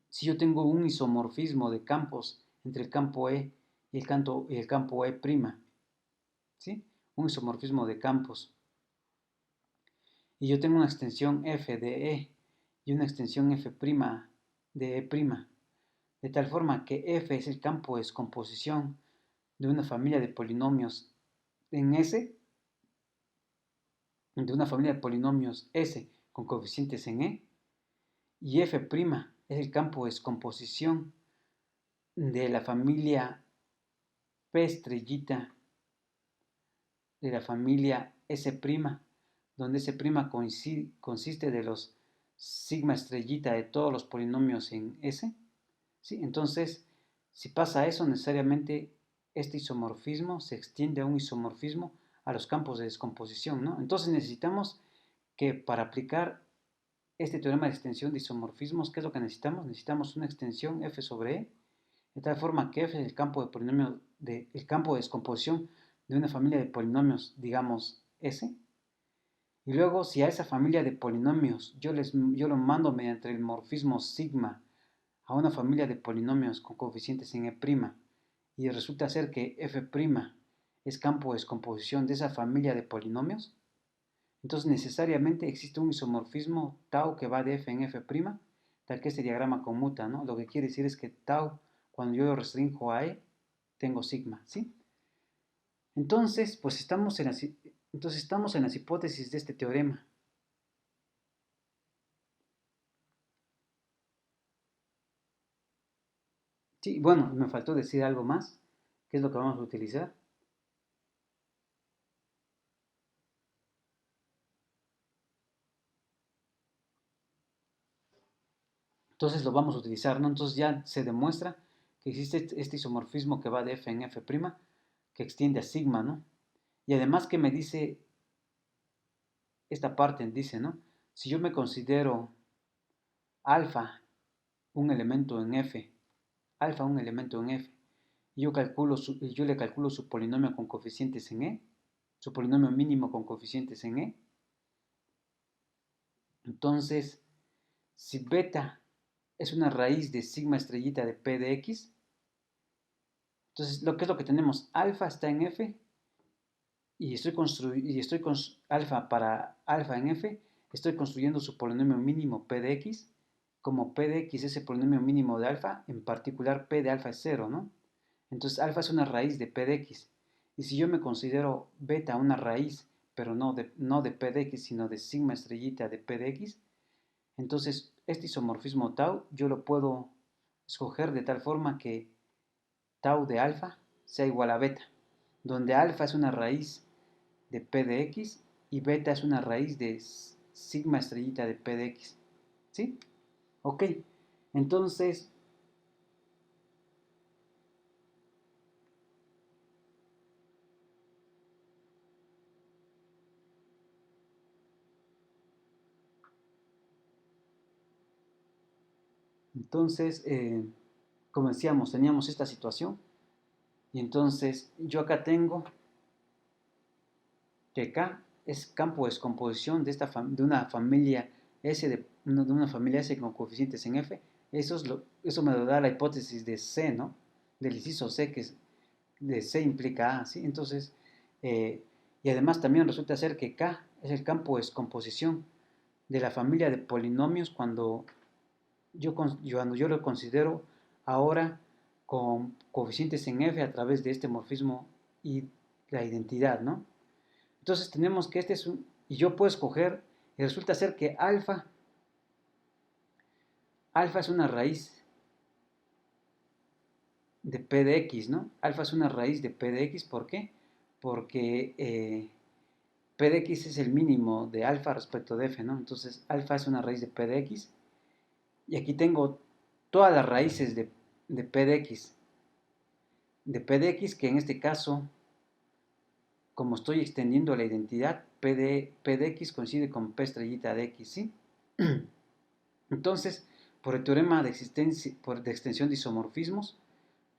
Si yo tengo un isomorfismo de campos entre el campo E y el campo E', ¿sí? Un isomorfismo de campos. Y yo tengo una extensión f de E y una extensión f' de E', de tal forma que f es el campo de descomposición de una familia de polinomios en S, de una familia de polinomios S con coeficientes en E, y f' es el campo de descomposición de la familia P estrellita de la familia S', donde S' consiste de los sigma estrellita de todos los polinomios en S. ¿Sí? Entonces, si pasa eso, necesariamente este isomorfismo se extiende a un isomorfismo a los campos de descomposición, ¿no? Entonces necesitamos que para aplicar este teorema de extensión de isomorfismos, ¿qué es lo que necesitamos? Necesitamos una extensión f sobre E, de tal forma que f es el campo de polinomios, el campo de descomposición de una familia de polinomios, digamos S. Y luego, si a esa familia de polinomios yo lo mando mediante el morfismo sigma a una familia de polinomios con coeficientes en E', y resulta ser que f' es campo de descomposición de esa familia de polinomios, entonces necesariamente existe un isomorfismo tau que va de f en f', tal que este diagrama conmuta, ¿no? Lo que quiere decir es que tau, cuando yo lo restringo a E, tengo sigma, ¿sí? Entonces, pues estamos en las hipótesis de este teorema. Sí, bueno, me faltó decir algo más, que es lo que vamos a utilizar. Entonces lo vamos a utilizar, ¿no? Entonces ya se demuestra que existe este isomorfismo que va de f en f', que extiende a sigma, ¿no? Y además que me dice, esta parte dice, ¿no? Si yo me considero alfa un elemento en f, alfa un elemento en f, y yo le calculo su polinomio con coeficientes en e, su polinomio mínimo con coeficientes en e, entonces, si beta es una raíz de sigma estrellita de p de x, entonces, ¿qué es lo que tenemos? Alfa está en f y estoy con alfa para alfa en f, estoy construyendo su polinomio mínimo p de x, como p de x es el polinomio mínimo de alfa, en particular p de alfa es 0, ¿no? Entonces alfa es una raíz de p de x. Y si yo me considero beta una raíz, pero no de p de x, sino de sigma estrellita de p de x, entonces este isomorfismo tau yo lo puedo escoger de tal forma que tau de alfa sea igual a beta, donde alfa es una raíz de p de x y beta es una raíz de sigma estrellita de p de x. ¿Sí? Ok. Entonces, entonces como decíamos, teníamos esta situación y entonces yo acá tengo que acá es campo de descomposición de una familia S de una familia S con coeficientes en F. Eso me lo da la hipótesis de C, ¿no? Del inciso C, que es, de C implica A, ¿sí? Entonces, eh, Y además también resulta ser que K es el campo de descomposición de la familia de polinomios cuando yo lo considero ahora con coeficientes en f a través de este morfismo y la identidad, ¿no? Entonces tenemos que y yo puedo escoger, y resulta ser que alfa es una raíz de P de X, ¿no? Alfa es una raíz de P de X, ¿por qué? Porque P de X es el mínimo de alfa respecto de F, ¿no? Entonces alfa es una raíz de P de X, y aquí tengo todas las raíces de P de X, que en este caso, como estoy extendiendo la identidad, P de X coincide con P estrellita de X, ¿sí? Entonces, por el teorema de extensión de isomorfismos,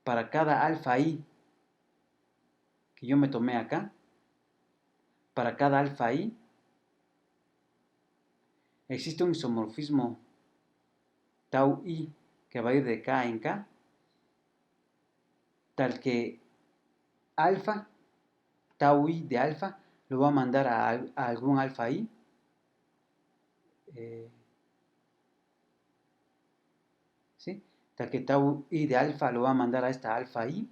para cada alfa i que yo me tomé acá, para cada alfa i, existe un isomorfismo tau i que va a ir de K en K, tal que alfa, tau i de alfa, lo va a mandar a algún alfa i, ¿sí? Tal que tau i de alfa lo va a mandar a esta alfa i.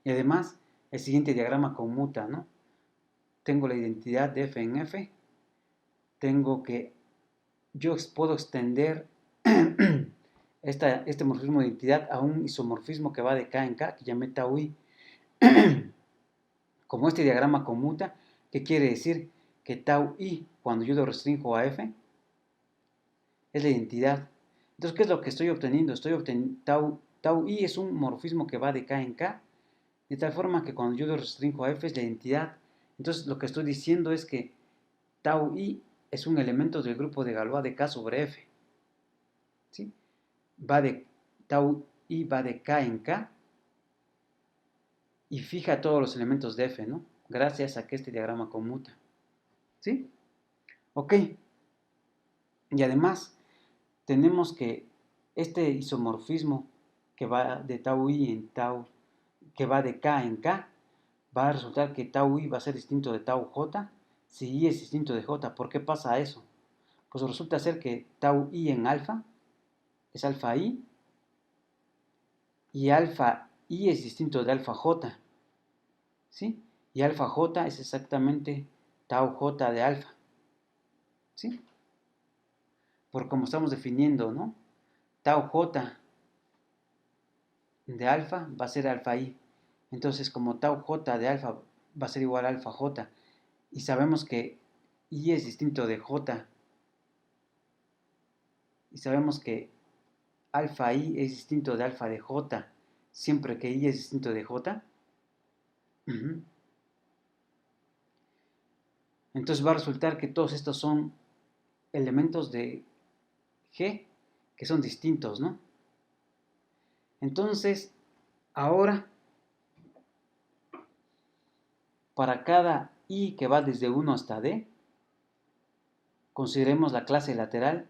Y además, el siguiente diagrama conmuta, ¿no? Tengo la identidad de f en f, yo puedo extender este morfismo de identidad a un isomorfismo que va de K en K, que llamé tau i. Como este diagrama conmuta, ¿qué quiere decir? Que tau i, cuando yo lo restringo a f, es la identidad. Entonces, ¿qué es lo que estoy obteniendo? Tau i es un morfismo que va de K en K, de tal forma que cuando yo lo restringo a f es la identidad. Entonces, lo que estoy diciendo es que tau i es un elemento del grupo de Galois de K sobre f. ¿Sí? Tau i va de K en K y fija todos los elementos de f, ¿no? Gracias a que este diagrama conmuta. ¿Sí? Ok. Y además, tenemos que este isomorfismo que va de tau i en tau, que va de K en K, va a resultar que tau i va a ser distinto de tau j si i es distinto de j. ¿Por qué pasa eso? Pues resulta ser que tau i en alfa es alfa i y alfa i es distinto de alfa j, ¿sí? Y alfa j es exactamente tau j de alfa, ¿sí? Por como estamos definiendo, ¿no? Tau j de alfa va a ser alfa i. Entonces, como tau j de alfa va a ser igual a alfa j, y sabemos que i es distinto de j, y sabemos que alfa i es distinto de alfa de j, siempre que i es distinto de j, entonces va a resultar que todos estos son elementos de G que son distintos, ¿no? Entonces, ahora, para cada i que va desde 1 hasta d, consideremos la clase lateral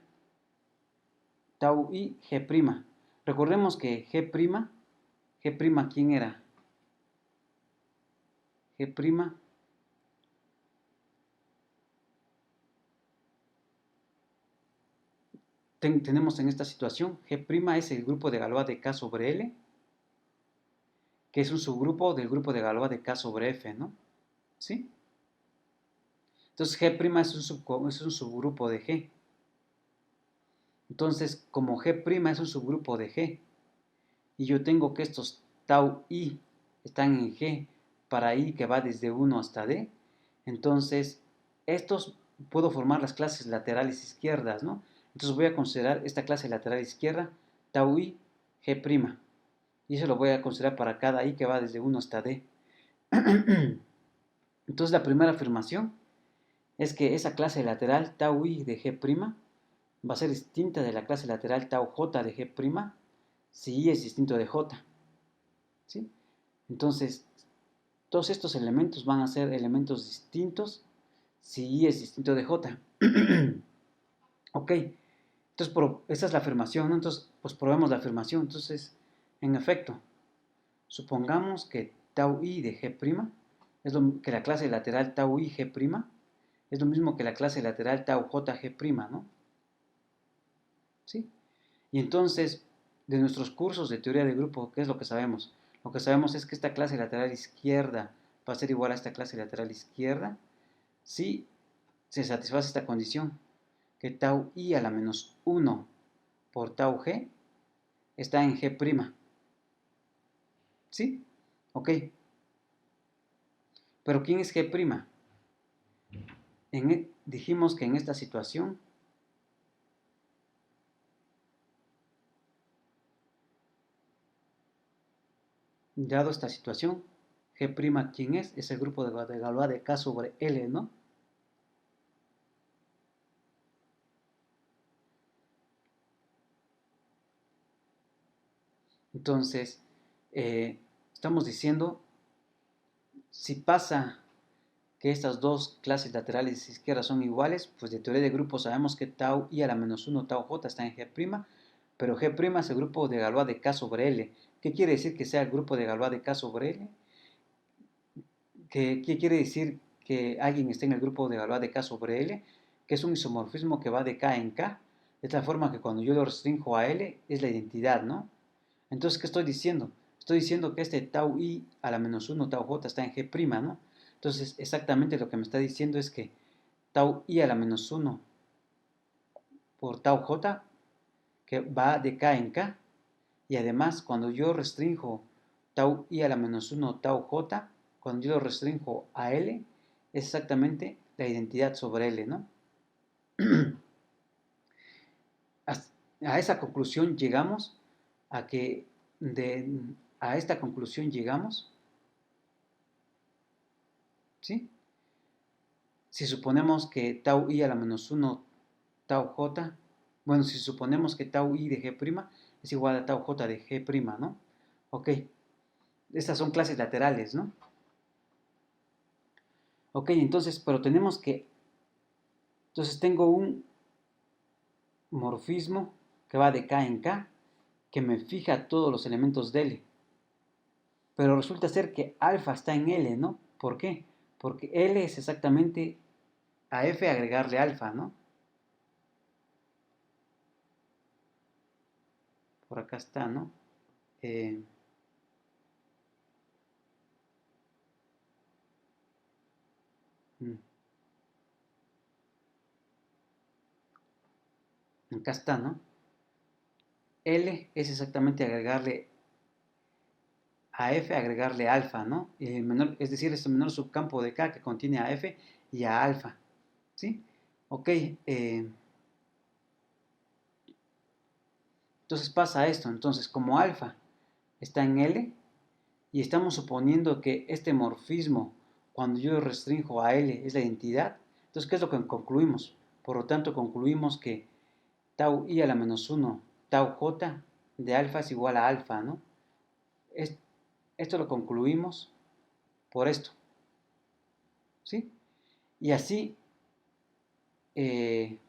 tau i g'. Recordemos que g', ¿quién era? G', tenemos en esta situación, g' es el grupo de Galois de K sobre L, que es un subgrupo del grupo de Galois de K sobre F, ¿no? ¿Sí? Entonces G' es un subgrupo de G. Entonces, como G' es un subgrupo de G, y yo tengo que estos tau i están en G para i que va desde 1 hasta d, entonces estos puedo formar las clases laterales izquierdas, ¿no? Entonces voy a considerar esta clase lateral izquierda, tau i G', y eso lo voy a considerar para cada i que va desde 1 hasta d. Entonces la primera afirmación es que esa clase lateral tau i de G' va a ser distinta de la clase lateral tau j de G' si i es distinto de j. ¿Sí? Entonces, todos estos elementos van a ser elementos distintos si i es distinto de j. Ok, entonces esa es la afirmación, ¿no? Entonces, pues probemos la afirmación. Entonces, en efecto, supongamos que tau i de G' es lo que la clase lateral tau i g', es lo mismo que la clase lateral tau j g', ¿no? ¿Sí? Y entonces, de nuestros cursos de teoría de grupo, ¿qué es lo que sabemos? Lo que sabemos es que esta clase lateral izquierda va a ser igual a esta clase lateral izquierda si se satisface esta condición, que tau i a la menos 1 por tau g está en g'. ¿Sí? Ok. Pero ¿quién es g'? Dijimos que en esta situación, dado esta situación, g', ¿quién es? Es el grupo de Galois de K sobre L, ¿no? Entonces, estamos diciendo, si pasa que estas dos clases laterales izquierdas son iguales, pues de teoría de grupo sabemos que tau i a la menos 1 tau j está en g', pero g' es el grupo de Galois de K sobre L. ¿Qué quiere decir que sea el grupo de Galois de K sobre L? ¿Qué quiere decir que alguien esté en el grupo de Galois de K sobre L? Que es un isomorfismo que va de K en K, de tal forma que cuando yo lo restringo a L es la identidad, ¿no? Entonces, ¿qué estoy diciendo? Estoy diciendo que este tau i a la menos 1 tau j está en g', ¿no? Entonces, exactamente lo que me está diciendo es que tau i a la menos 1 por tau j, que va de K en K, y además cuando yo restringo tau i a la menos 1 tau j, cuando yo lo restringo a L, es exactamente la identidad sobre L, ¿no? A esa conclusión llegamos, a que a esta conclusión llegamos, ¿sí? Si suponemos que tau i a la menos 1 tau j, bueno, si suponemos que tau i de g' es igual a tau j de g', ¿no? Ok, estas son clases laterales, ¿no? Ok, entonces, pero tenemos que, entonces tengo un morfismo que va de K en K, que me fija todos los elementos de L. Pero resulta ser que alfa está en L, ¿no? ¿Por qué? Porque L es exactamente a F agregarle alfa, ¿no? Por acá está, ¿no? Eh, mm, acá está, ¿no? L es exactamente agregarle a F, agregarle alfa, ¿no? Es decir, es el menor subcampo de K que contiene a F y a alfa, ¿sí? Ok, entonces pasa esto. Entonces, como alfa está en L y estamos suponiendo que este morfismo, cuando yo restringo a L, es la identidad, entonces, ¿qué es lo que concluimos? Por lo tanto, concluimos que tau i a la menos 1 tau j de alfa es igual a alfa, ¿no? Esto lo concluimos por esto, ¿sí? Y así,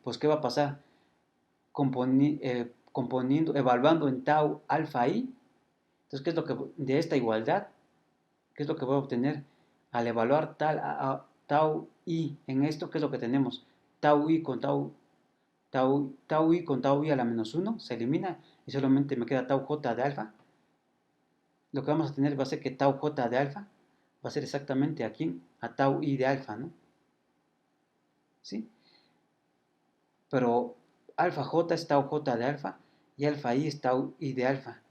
pues, ¿qué va a pasar? Componiendo, evaluando en tau alfa i, entonces, ¿qué es lo que, de esta igualdad, qué es lo que voy a obtener? Al evaluar tau i en esto, ¿qué es lo que tenemos? Tau i con tau i a la menos 1 se elimina y solamente me queda tau j de alfa. Lo que vamos a tener va a ser que tau j de alfa va a ser exactamente aquí a tau i de alfa, ¿no? ¿Sí? Pero alfa j es tau j de alfa y alfa i es tau i de alfa.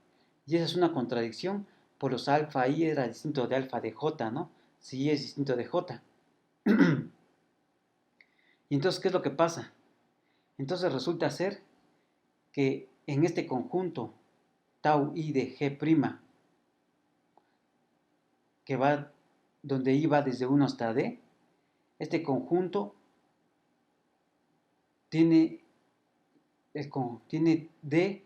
Y esa es una contradicción, por los alfa i era distinto de alfa de j, ¿no? Si i es distinto de j. Y entonces, ¿qué es lo que pasa? Entonces resulta ser que en este conjunto tau i de g', que va donde i va desde 1 hasta d, este conjunto tiene, tiene d,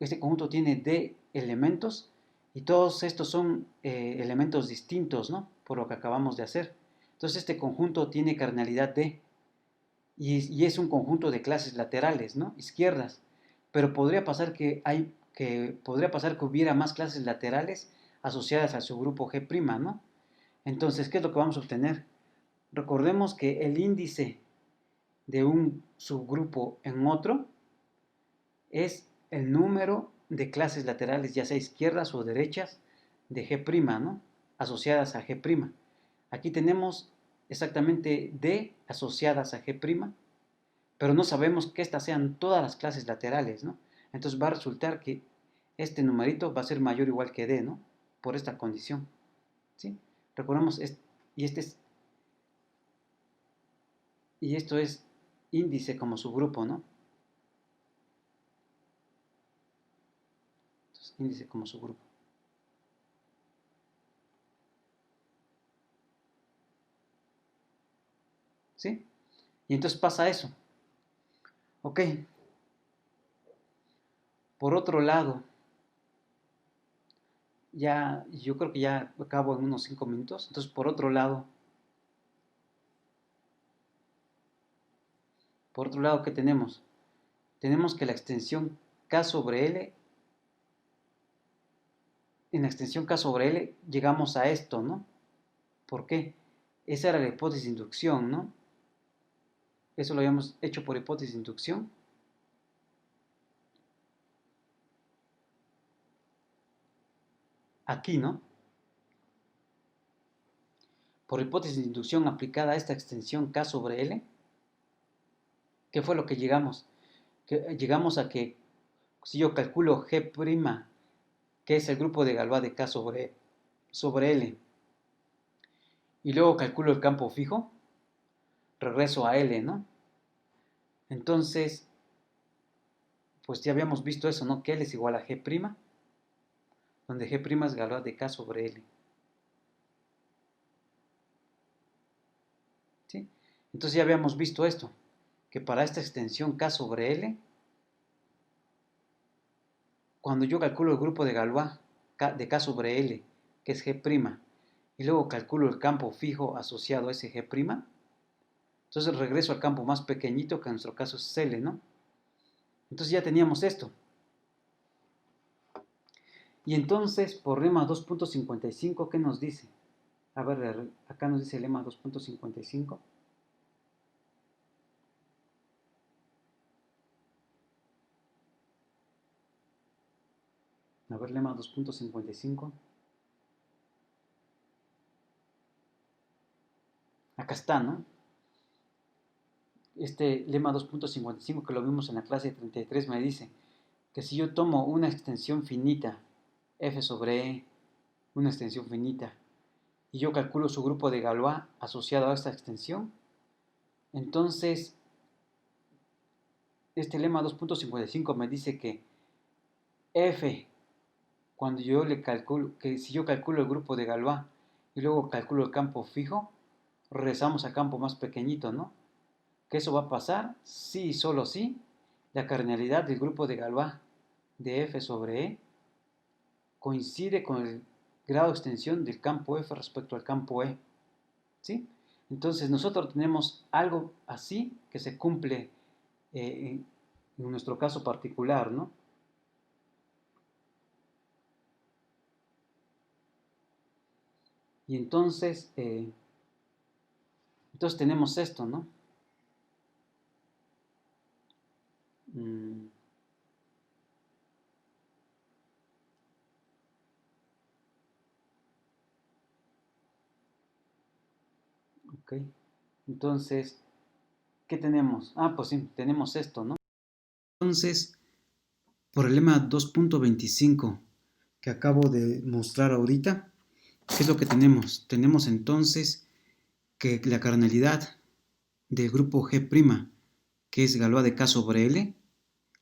este conjunto tiene d elementos y todos estos son elementos distintos, ¿no? Por lo que acabamos de hacer. Entonces este conjunto tiene cardinalidad d y es un conjunto de clases laterales, ¿no? Izquierdas. Pero podría pasar que hubiera más clases laterales asociadas a su grupo G', ¿no? Entonces, ¿qué es lo que vamos a obtener? Recordemos que el índice de un subgrupo en otro es el número de clases laterales, ya sea izquierdas o derechas, de G', ¿no? Asociadas a G'. Aquí tenemos exactamente D asociadas a G', pero no sabemos que estas sean todas las clases laterales, ¿no? Entonces va a resultar que este numerito va a ser mayor o igual que D, ¿no? Por esta condición, ¿sí? Recordemos, y, y esto es índice como subgrupo, ¿no? Entonces, índice como subgrupo. ¿Sí? Y entonces pasa eso. Ok. Por otro lado, ya, yo creo que ya acabo en unos 5 minutos. Entonces, por otro lado, ¿qué tenemos? Tenemos que la extensión K sobre L, en la extensión K sobre L llegamos a esto, ¿no? ¿Por qué? Esa era la hipótesis de inducción, ¿no? Eso lo habíamos hecho por hipótesis de inducción. Aquí, ¿no? Por hipótesis de inducción aplicada a esta extensión K sobre L, ¿qué fue lo que llegamos? Que llegamos a que si yo calculo G', que es el grupo de Galois de K sobre L, y luego calculo el campo fijo, regreso a L, ¿no? Entonces, pues ya habíamos visto eso, ¿no? Que L es igual a G', donde G' es Galois de K sobre L. ¿Sí? Entonces ya habíamos visto esto, que para esta extensión K sobre L, cuando yo calculo el grupo de Galois de K sobre L, que es G', y luego calculo el campo fijo asociado a ese G', entonces regreso al campo más pequeñito, que en nuestro caso es L, ¿no? Entonces ya teníamos esto. Y entonces, por lema 2.55, ¿qué nos dice? A ver, acá nos dice el lema 2.55. A ver, lema 2.55. Acá está, ¿no? Este lema 2.55 que lo vimos en la clase 33 me dice que si yo tomo una extensión finita, f sobre e, una extensión finita, y yo calculo su grupo de Galois asociado a esta extensión, entonces este lema 2.55 me dice que f, cuando yo le calculo, que si yo calculo el grupo de Galois y luego calculo el campo fijo, regresamos al campo más pequeñito, ¿no? ¿Que eso va a pasar? Sí y solo sí. La cardinalidad del grupo de Galois de f sobre e coincide con el grado de extensión del campo f respecto al campo e. ¿Sí? Entonces nosotros tenemos algo así que se cumple en nuestro caso particular, ¿no? Y entonces tenemos esto, ¿no? Mm, ok. Entonces, ¿qué tenemos? Ah, pues sí, tenemos esto, ¿no? Entonces, por el lema 2.25 que acabo de mostrar ahorita, ¿qué es lo que tenemos? Tenemos entonces que la cardinalidad del grupo G', que es Galois de K sobre L,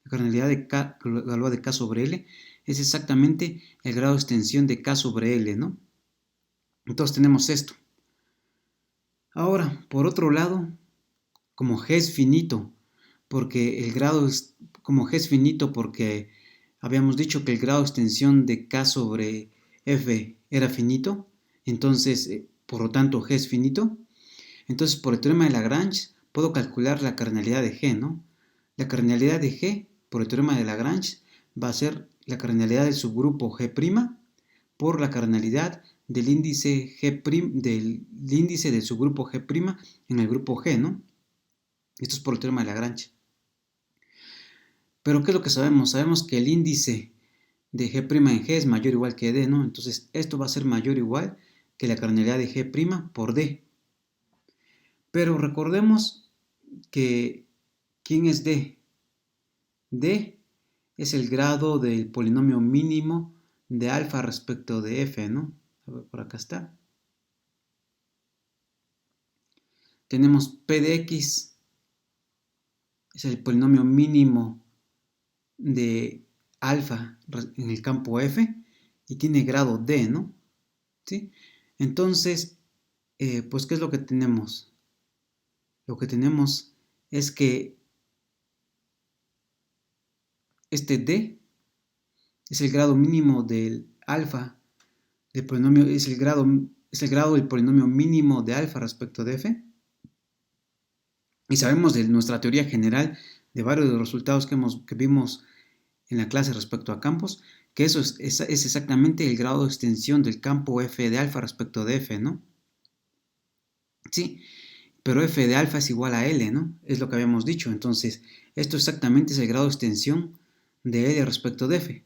la cardinalidad de Galois de K sobre L, es exactamente el grado de extensión de K sobre L, ¿no? Entonces tenemos esto. Ahora, por otro lado, como G es finito, porque el grado es, como G es finito porque habíamos dicho que el grado de extensión de K sobre F era finito, entonces, por lo tanto, G es finito. Entonces, por el teorema de Lagrange, puedo calcular la cardinalidad de G, ¿no? La cardinalidad de G, por el teorema de Lagrange, va a ser la cardinalidad del subgrupo G' por la cardinalidad del índice del subgrupo G' en el grupo G, ¿no? Esto es por el teorema de Lagrange. Pero ¿qué es lo que sabemos? Sabemos que el índice de G' en G es mayor o igual que D, ¿no? Entonces esto va a ser mayor o igual que la cardinalidad de G' por D. Pero recordemos que ¿quién es D? D es el grado del polinomio mínimo de alfa respecto de f, ¿no? A ver, por acá está. Tenemos P de X, es el polinomio mínimo de alfa en el campo f y tiene grado D, ¿no? ¿Sí? Entonces, pues, ¿qué es lo que tenemos? Lo que tenemos es que este D es el grado mínimo del alfa del polinomio, es el grado del polinomio mínimo de alfa respecto de f. Y sabemos de nuestra teoría general de varios de los resultados que vimos en la clase respecto a campos, que eso es exactamente el grado de extensión del campo f de alfa respecto de f, ¿no? Sí, pero f de alfa es igual a L, ¿no? Es lo que habíamos dicho. Entonces, esto exactamente es el grado de extensión de L respecto de f.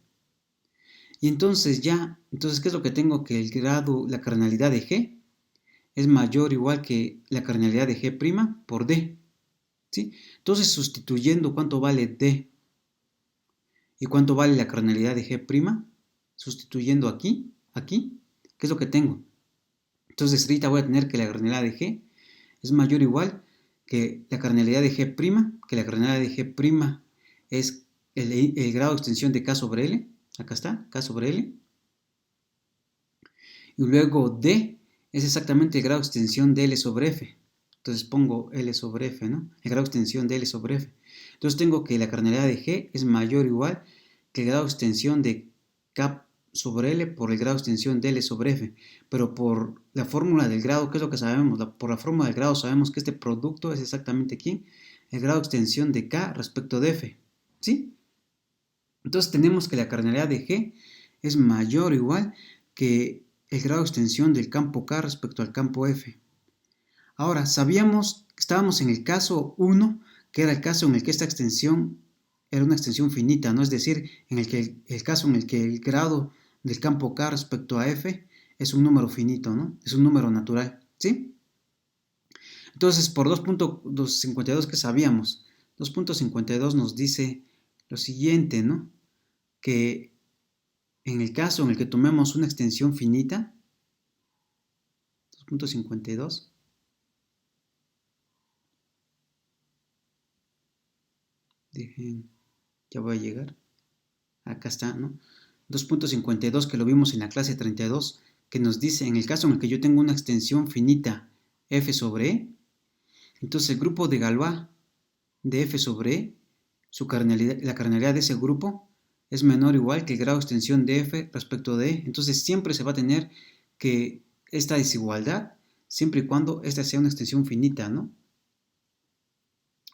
Y entonces ¿qué es lo que tengo? Que la cardinalidad de G es mayor o igual que la cardinalidad de G' por D, ¿sí? Entonces, sustituyendo cuánto vale D y cuánto vale la cardinalidad de G', sustituyendo aquí, ¿qué es lo que tengo? Entonces, ahorita voy a tener que la cardinalidad de G es mayor o igual que la cardinalidad de G', que la cardinalidad de G' es el grado de extensión de K sobre L, acá está, K sobre L, y luego D es exactamente el grado de extensión de L sobre F. Entonces pongo L sobre F, ¿no? El grado de extensión de L sobre F. Entonces tengo que la cardinalidad de G es mayor o igual que el grado de extensión de K sobre L por el grado de extensión de L sobre F. Pero por la fórmula del grado, ¿qué es lo que sabemos? Por la fórmula del grado sabemos que este producto es exactamente ¿quién? El grado de extensión de K respecto de F. ¿Sí? Entonces tenemos que la cardinalidad de G es mayor o igual que el grado de extensión del campo K respecto al campo F. Ahora, estábamos en el caso 1, que era el caso en el que esta extensión era una extensión finita, ¿no? Es decir, en el caso en el que el grado del campo K respecto a F es un número finito, ¿no? Es un número natural, ¿sí? Entonces, por 2.52 que sabíamos, 2.52 nos dice lo siguiente, ¿no? Que en el caso en el que tomemos una extensión finita, 2.52, dejen, ya voy a llegar, acá está, ¿no? 2.52 que lo vimos en la clase 32, que nos dice, en el caso en el que yo tengo una extensión finita f sobre e, entonces el grupo de Galois de f sobre e, la cardinalidad de ese grupo es menor o igual que el grado de extensión de f respecto de e. Entonces siempre se va a tener que esta desigualdad, siempre y cuando esta sea una extensión finita, ¿no?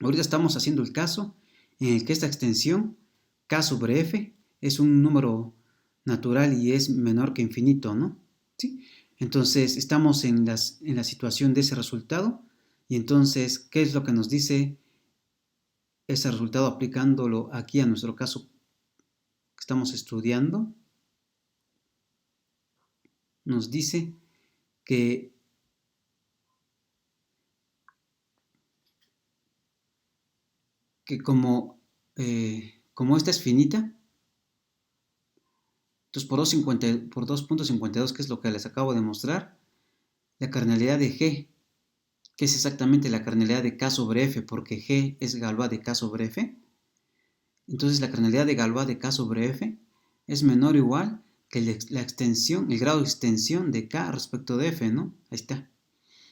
Ahorita estamos haciendo el caso en el que esta extensión k sobre f es un número natural y es menor que infinito, ¿no? ¿Sí? Entonces estamos en la situación de ese resultado y entonces, ¿qué es lo que nos dice ese resultado aplicándolo aquí a nuestro caso que estamos estudiando? Nos dice que como esta es finita, entonces por 2.52, que es lo que les acabo de mostrar, la cardinalidad de G, que es exactamente la cardinalidad de K sobre F, porque G es Galois de K sobre F, entonces la cardinalidad de Galois de K sobre F es menor o igual que la extensión, el grado de extensión de K respecto de F, ¿no? Ahí está.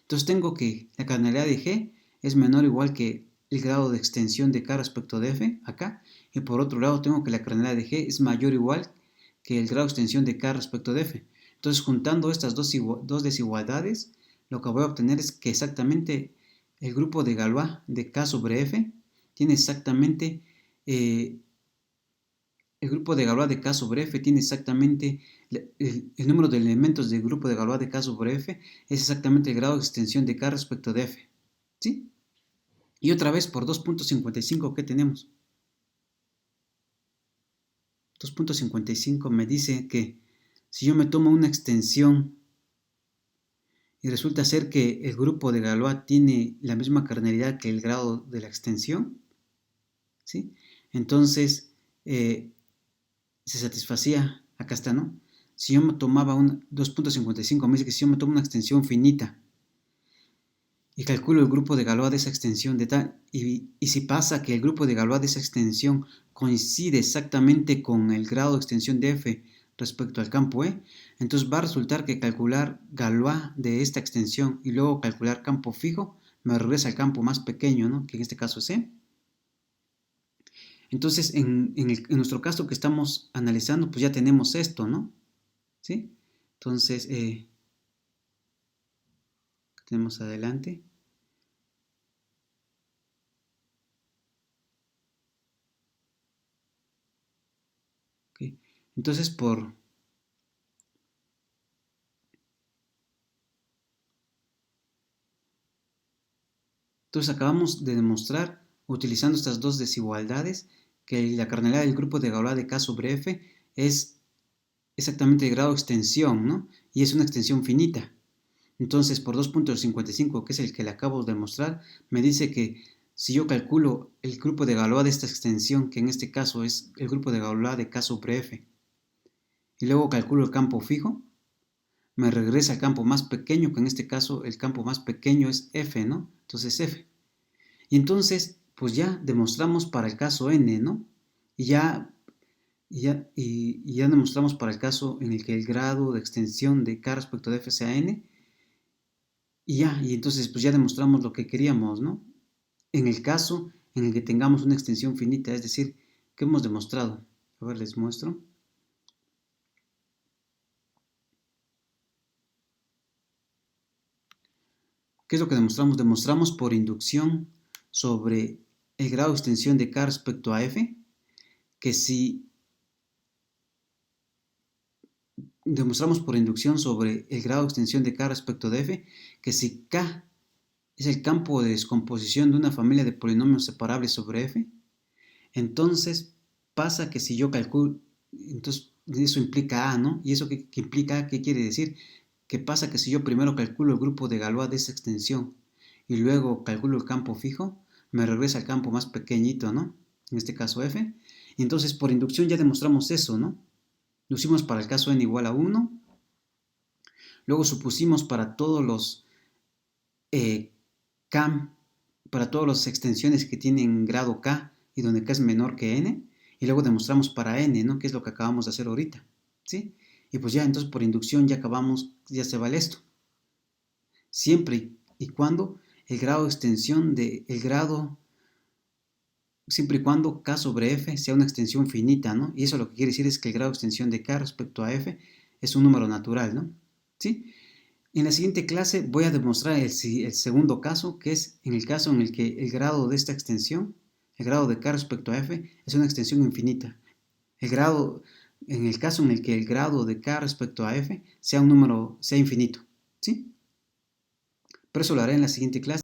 Entonces tengo que la cardinalidad de G es menor o igual que el grado de extensión de K respecto de F, acá, y por otro lado tengo que la cardinalidad de G es mayor o igual que el grado de extensión de K respecto de F. Entonces, juntando estas dos desigualdades, lo que voy a obtener es que exactamente el grupo de Galois de K sobre F tiene exactamente el grupo de Galois de K sobre F tiene exactamente el número de elementos del grupo de Galois de K sobre F es exactamente el grado de extensión de K respecto de F. ¿Sí? Y otra vez por 2.55, ¿qué tenemos? 2.55 me dice que si yo me tomo una extensión y resulta ser que el grupo de Galois tiene la misma cardinalidad que el grado de la extensión, ¿sí? Entonces, se satisfacía, acá está, ¿no? Si yo me tomaba 2.55, me dice que si yo me tomo una extensión finita y calculo el grupo de Galois de esa extensión de tal, y si pasa que el grupo de Galois de esa extensión coincide exactamente con el grado de extensión de F respecto al campo E, entonces va a resultar que calcular Galois de esta extensión y luego calcular campo fijo me regresa al campo más pequeño, ¿no? Que en este caso es E. Entonces, en nuestro caso que estamos analizando, pues ya tenemos esto, ¿no? ¿Sí? Entonces, tenemos adelante. ¿Okay? Entonces, entonces, acabamos de demostrar, utilizando estas dos desigualdades, que la cardinalidad del grupo de Galois de K sobre F es exactamente el grado de extensión, ¿no? Y es una extensión finita. Entonces, por 2.55, que es el que le acabo de mostrar, me dice que si yo calculo el grupo de Galois de esta extensión, que en este caso es el grupo de Galois de K sobre F, y luego calculo el campo fijo, me regresa al campo más pequeño, que en este caso el campo más pequeño es F, ¿no? Entonces F. Y entonces, pues ya demostramos para el caso N, ¿no? Y ya demostramos para el caso en el que el grado de extensión de K respecto de F sea N, y entonces pues ya demostramos lo que queríamos, ¿no? En el caso en el que tengamos una extensión finita, es decir, ¿qué hemos demostrado? A ver, les muestro. ¿Qué es lo que demostramos? Demostramos por inducción sobre el grado de extensión de K respecto a F, que si demostramos por inducción sobre el grado de extensión de K respecto de F, que si K es el campo de descomposición de una familia de polinomios separables sobre F, entonces pasa que si yo calculo, entonces eso implica A, ¿no? ¿Y eso qué implica A? ¿Qué quiere decir? Que pasa que si yo primero calculo el grupo de Galois de esa extensión y luego calculo el campo fijo, me regresa al campo más pequeñito, ¿no? En este caso F. Y entonces por inducción ya demostramos eso, ¿no? Lo hicimos para el caso n igual a 1. Luego supusimos para todos los K, para todas las extensiones que tienen grado K y donde K es menor que N. Y luego demostramos para N, ¿no? Que es lo que acabamos de hacer ahorita, ¿sí? Y pues ya, entonces por inducción ya acabamos, ya se vale esto. Siempre y cuando el grado de extensión de el grado, siempre y cuando K sobre F sea una extensión finita, ¿no? Y eso lo que quiere decir es que el grado de extensión de K respecto a F es un número natural, ¿no? ¿Sí? En la siguiente clase voy a demostrar el segundo caso, que es en el caso en el que el grado de esta extensión, el grado de K respecto a F, es una extensión infinita. En el caso en el que el grado de K respecto a F sea un número, sea infinito, ¿sí? Pero eso lo haré en la siguiente clase.